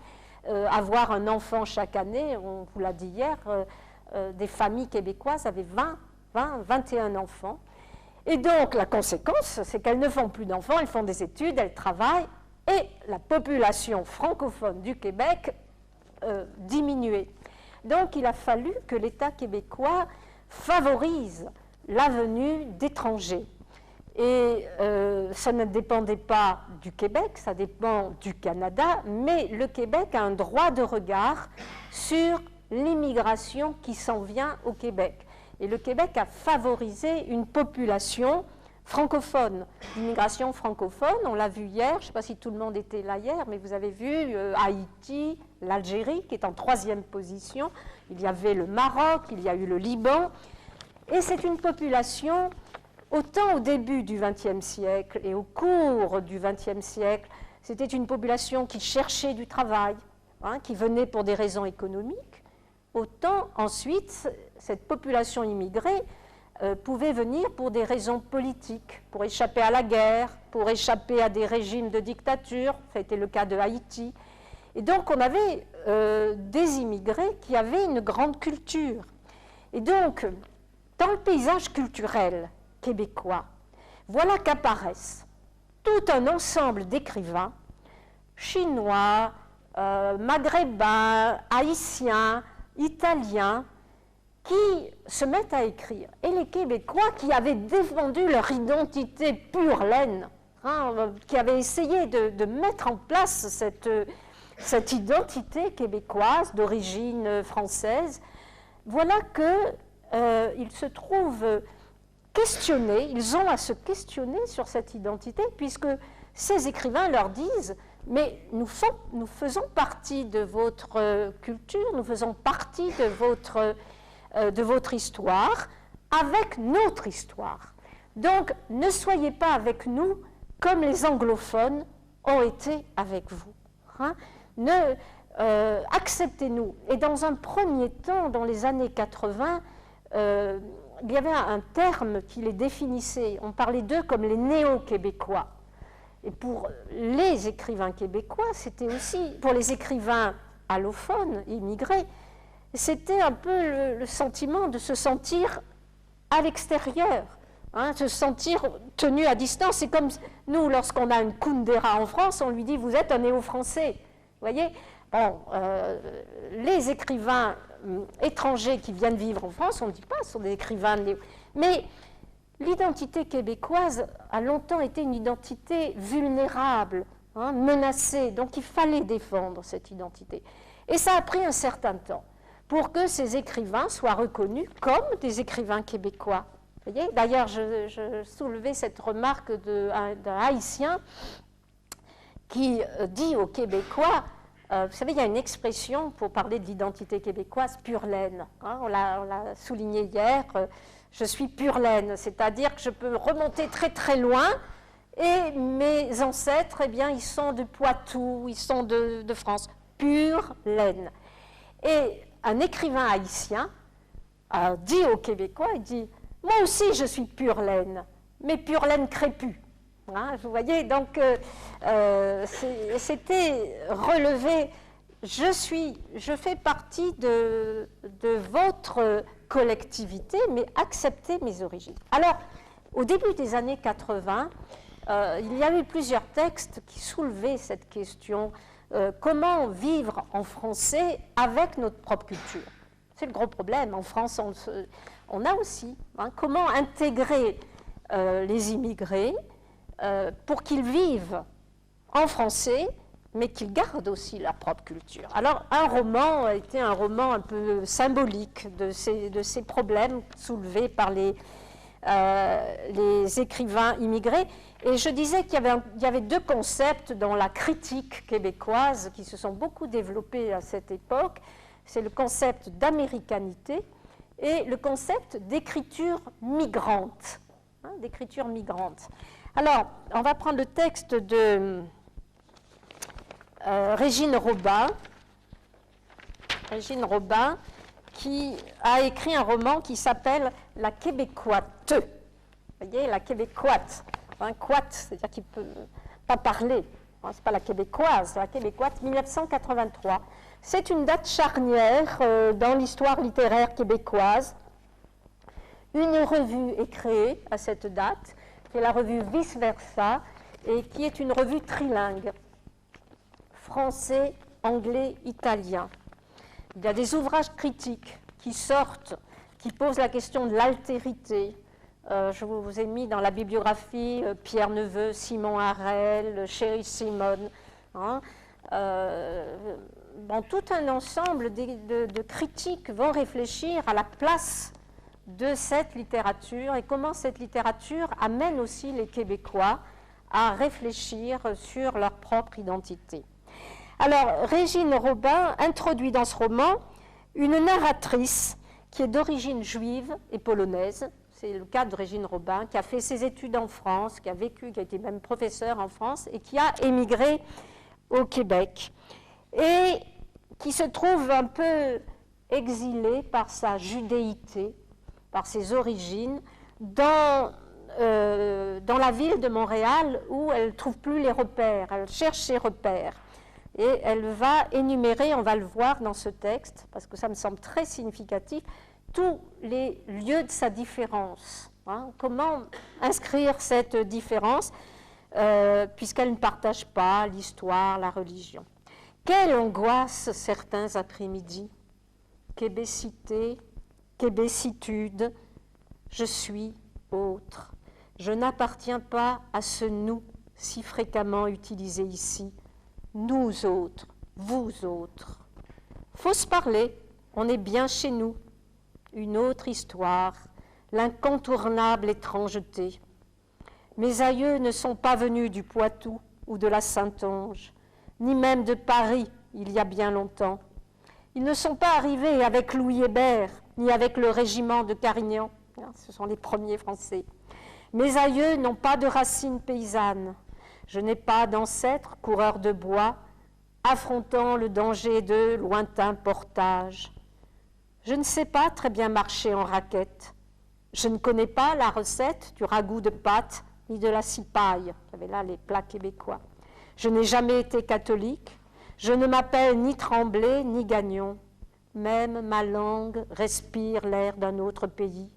avoir un enfant chaque année. On vous l'a dit hier, des familles québécoises avaient 21 enfants. Et donc, la conséquence, c'est qu'elles ne font plus d'enfants, elles font des études, elles travaillent, et la population francophone du Québec diminuait. Donc, il a fallu que l'État québécois favorise la venue d'étrangers. Et ça ne dépendait pas du Québec, ça dépend du Canada, mais le Québec a un droit de regard sur l'immigration qui s'en vient au Québec. Et le Québec a favorisé une population francophone, l'immigration francophone. On l'a vu hier, je ne sais pas si tout le monde était là hier, mais vous avez vu Haïti, l'Algérie qui est en 3e position. Il y avait le Maroc, il y a eu le Liban. Et c'est une population, autant au début du XXe siècle et au cours du XXe siècle, c'était une population qui cherchait du travail, qui venait pour des raisons économiques. Autant ensuite, cette population immigrée pouvait venir pour des raisons politiques, pour échapper à la guerre, pour échapper à des régimes de dictature. Ça a été le cas de Haïti. Et donc, on avait des immigrés qui avaient une grande culture. Et donc, dans le paysage culturel québécois, voilà qu'apparaissent tout un ensemble d'écrivains chinois, maghrébins, haïtiens, italiens, qui se mettent à écrire. Et les Québécois qui avaient défendu leur identité pure laine, qui avaient essayé de mettre en place cette identité québécoise d'origine française, voilà qu'ils se trouvent questionnés, ils ont à se questionner sur cette identité, puisque ces écrivains leur disent « mais nous faisons partie de votre culture, nous faisons partie de votre histoire, avec notre histoire. Donc, ne soyez pas avec nous comme les anglophones ont été avec vous. Acceptez-nous. » Et dans un premier temps, dans les années 80, il y avait un terme qui les définissait. On parlait d'eux comme les néo-québécois. Et pour les écrivains québécois, c'était aussi, pour les écrivains allophones, immigrés, c'était un peu le sentiment de se sentir à l'extérieur, se sentir tenu à distance. C'est comme nous, lorsqu'on a une Kundera en France, on lui dit « vous êtes un néo-français ». Vous voyez, bon, les écrivains étrangers qui viennent vivre en France, on ne dit pas, ce sont des écrivains néo. Mais l'identité québécoise a longtemps été une identité vulnérable, menacée, donc il fallait défendre cette identité. Et ça a pris un certain temps pour que ces écrivains soient reconnus comme des écrivains québécois. D'ailleurs, je soulevais cette remarque d'un Haïtien qui dit aux Québécois, vous savez, il y a une expression pour parler de l'identité québécoise, pure laine. On l'a souligné hier, je suis pure laine, c'est-à-dire que je peux remonter très très loin et mes ancêtres, eh bien, ils sont de Poitou, ils sont de France, pure laine. Et un écrivain haïtien dit aux Québécois, il dit « moi aussi je suis pure laine, mais pure laine crépue ». Vous voyez, donc c'était relevé, je fais partie de votre collectivité, mais acceptez mes origines. Alors, au début des années 80, il y a eu plusieurs textes qui soulevaient cette question, comment vivre en français avec notre propre culture. C'est le gros problème. En France, on a aussi comment intégrer les immigrés pour qu'ils vivent en français, mais qu'ils gardent aussi leur propre culture. Alors, un roman a été un roman un peu symbolique de ces problèmes soulevés par les les écrivains immigrés. Et je disais qu'il y avait deux concepts dans la critique québécoise qui se sont beaucoup développés à cette époque. C'est le concept d'américanité et le concept d'écriture migrante. D'écriture migrante. Alors, on va prendre le texte de Régine Robin. Régine Robin, qui a écrit un roman qui s'appelle « La Québécoite ». Vous voyez, la Québécoite. Quat, c'est-à-dire qu'il ne peut pas parler. Ce n'est pas la québécoise, la Québécoite, 1983. C'est une date charnière dans l'histoire littéraire québécoise. Une revue est créée à cette date, qui est la revue Vice Versa, et qui est une revue trilingue, français, anglais, italien. Il y a des ouvrages critiques qui sortent, qui posent la question de l'altérité. Je vous ai mis dans la bibliographie Pierre Neveu, Simon Harel, Chéri Simone. Tout un ensemble de critiques vont réfléchir à la place de cette littérature et comment cette littérature amène aussi les Québécois à réfléchir sur leur propre identité. Alors, Régine Robin introduit dans ce roman une narratrice qui est d'origine juive et polonaise. C'est le cas de Régine Robin, qui a fait ses études en France, qui a vécu, qui a été même professeure en France et qui a émigré au Québec et qui se trouve un peu exilée par sa judéité, par ses origines, dans la ville de Montréal où elle ne trouve plus les repères, elle cherche ses repères. Et elle va énumérer, on va le voir dans ce texte, parce que ça me semble très significatif, tous les lieux de sa différence. Comment inscrire cette différence, puisqu'elle ne partage pas l'histoire, la religion. Quelle angoisse certains après-midi, québécité, québécitude, je suis autre. Je n'appartiens pas à ce nous si fréquemment utilisé ici. Nous autres, vous autres. Faut se parler, on est bien chez nous. Une autre histoire, l'incontournable étrangeté. Mes aïeux ne sont pas venus du Poitou ou de la Saintonge, ni même de Paris il y a bien longtemps. Ils ne sont pas arrivés avec Louis Hébert, ni avec le régiment de Carignan. Ce sont les premiers Français. Mes aïeux n'ont pas de racines paysannes. Je n'ai pas d'ancêtres coureurs de bois, affrontant le danger de lointains portages. Je ne sais pas très bien marcher en raquette. Je ne connais pas la recette du ragoût de pâte ni de la cipaille. Il y avait là les plats québécois. Je n'ai jamais été catholique. Je ne m'appelle ni Tremblay ni Gagnon. Même ma langue respire l'air d'un autre pays.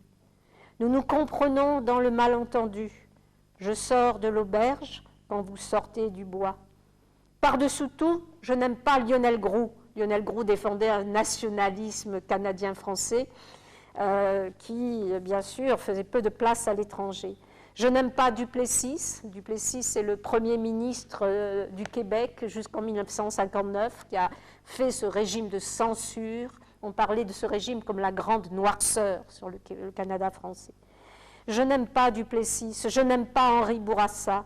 Nous nous comprenons dans le malentendu. Je sors de l'auberge quand vous sortez du bois. Par-dessous tout, je n'aime pas Lionel Groulx. Lionel Groulx défendait un nationalisme canadien-français qui, bien sûr, faisait peu de place à l'étranger. Je n'aime pas Duplessis. Duplessis, c'est le premier ministre du Québec jusqu'en 1959 qui a fait ce régime de censure. On parlait de ce régime comme la grande noirceur sur le Canada français. Je n'aime pas Duplessis. Je n'aime pas Henri Bourassa.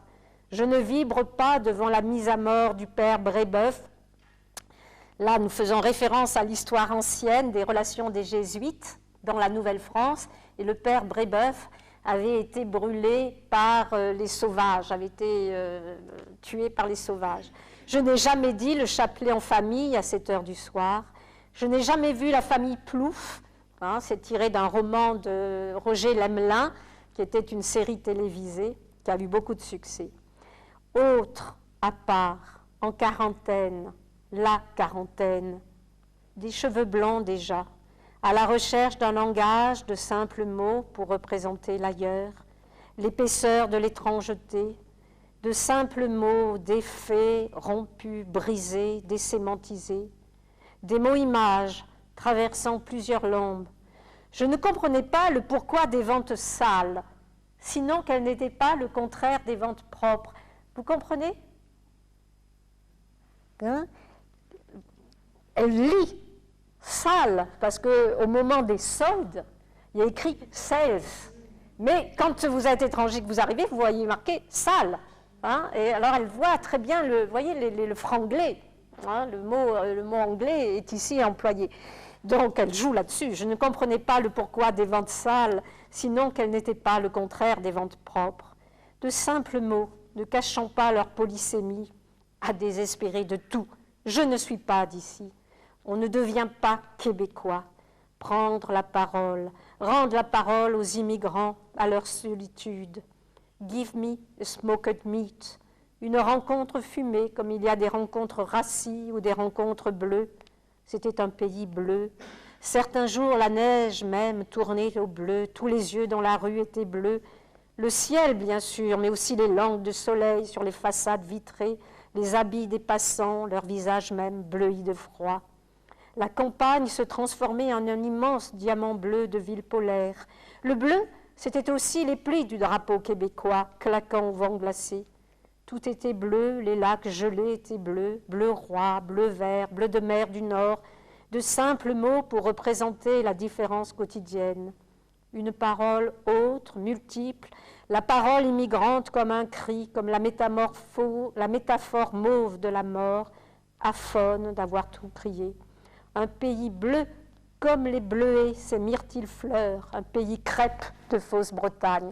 Je ne vibre pas devant la mise à mort du père Brébeuf. Là, nous faisons référence à l'histoire ancienne des relations des Jésuites dans la Nouvelle-France. Et le père Brébeuf avait été brûlé par les sauvages, avait été tué par les sauvages. Je n'ai jamais dit le chapelet en famille à 7 heures du soir. Je n'ai jamais vu la famille Plouffe. C'est tiré d'un roman de Roger Lemelin, qui était une série télévisée, qui a eu beaucoup de succès. Autre, à part, en quarantaine, la quarantaine, des cheveux blancs déjà, à la recherche d'un langage de simples mots pour représenter l'ailleurs, l'épaisseur de l'étrangeté, de simples mots, des faits rompus, brisés, désémantisés, des mots-images traversant plusieurs langues. Je ne comprenais pas le pourquoi des ventes sales, sinon qu'elles n'étaient pas le contraire des ventes propres. Vous comprenez? Elle lit sale, parce qu'au moment des soldes, il y a écrit sales. Mais quand vous êtes étranger, que vous arrivez, vous voyez marqué « salle hein ». Et alors elle voit très bien, vous voyez, le franglais. Hein, le mot anglais est ici employé. Donc elle joue là-dessus. Je ne comprenais pas le pourquoi des ventes sales, sinon qu'elles n'étaient pas le contraire des ventes propres. De simples mots, ne cachant pas leur polysémie, à désespérer de tout. Je ne suis pas d'ici. On ne devient pas québécois. Prendre la parole, rendre la parole aux immigrants, à leur solitude. Give me a smoked meat. Une rencontre fumée, comme il y a des rencontres rassis ou des rencontres bleues. C'était un pays bleu. Certains jours, la neige même tournait au bleu. Tous les yeux dans la rue étaient bleus. Le ciel, bien sûr, mais aussi les langues de soleil sur les façades vitrées, les habits des passants, leurs visages même bleuis de froid. La campagne se transformait en un immense diamant bleu de ville polaire. Le bleu, c'était aussi les plis du drapeau québécois, claquant au vent glacé. Tout était bleu, les lacs gelés étaient bleus, bleu roi, bleu vert, bleu de mer du Nord, de simples mots pour représenter la différence quotidienne. Une parole autre, multiple, la parole immigrante comme un cri, comme la métaphore mauve de la mort, aphone d'avoir tout crié. Un pays bleu comme les bleuets, ces myrtilles fleurs, un pays crêpe de fausse Bretagne.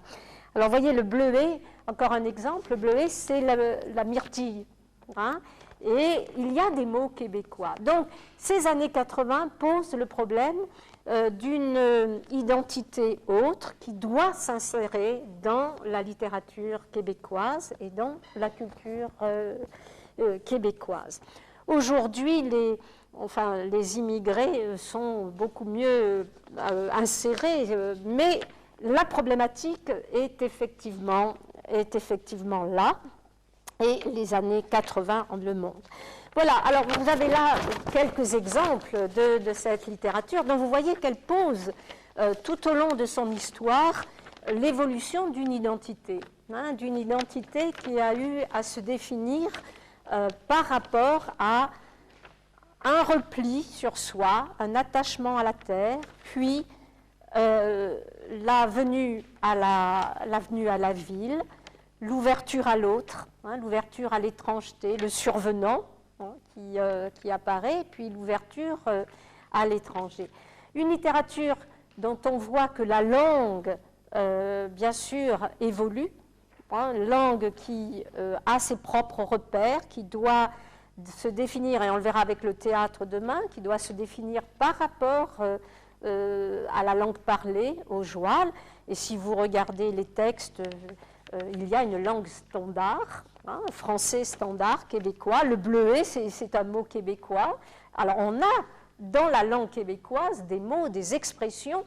Alors, vous voyez, le bleuet, encore un exemple, le bleuet, c'est la myrtille. Hein, et il y a des mots québécois. Donc, ces années 80 posent le problème d'une identité autre qui doit s'insérer dans la littérature québécoise et dans la culture québécoise. Aujourd'hui, les immigrés sont beaucoup mieux insérés, mais la problématique est effectivement là, et les années 80 en le montrent. Voilà, alors vous avez là quelques exemples de cette littérature dont vous voyez qu'elle pose tout au long de son histoire l'évolution d'une identité qui a eu à se définir par rapport à un repli sur soi, un attachement à la terre, puis la venue à la ville, l'ouverture à l'autre, l'ouverture à l'étrangeté, le survenant qui apparaît, puis l'ouverture à l'étranger. Une littérature dont on voit que la langue, bien sûr, évolue, langue qui a ses propres repères, qui doit se définir, et on le verra avec le théâtre demain, qui doit se définir par rapport à la langue parlée, au joual. Et si vous regardez les textes, il y a une langue standard, français standard, québécois. Le bleuet, c'est un mot québécois. Alors on a dans la langue québécoise des mots, des expressions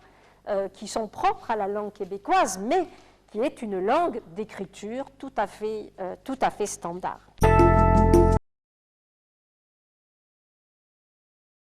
qui sont propres à la langue québécoise, mais qui est une langue d'écriture tout à fait standard.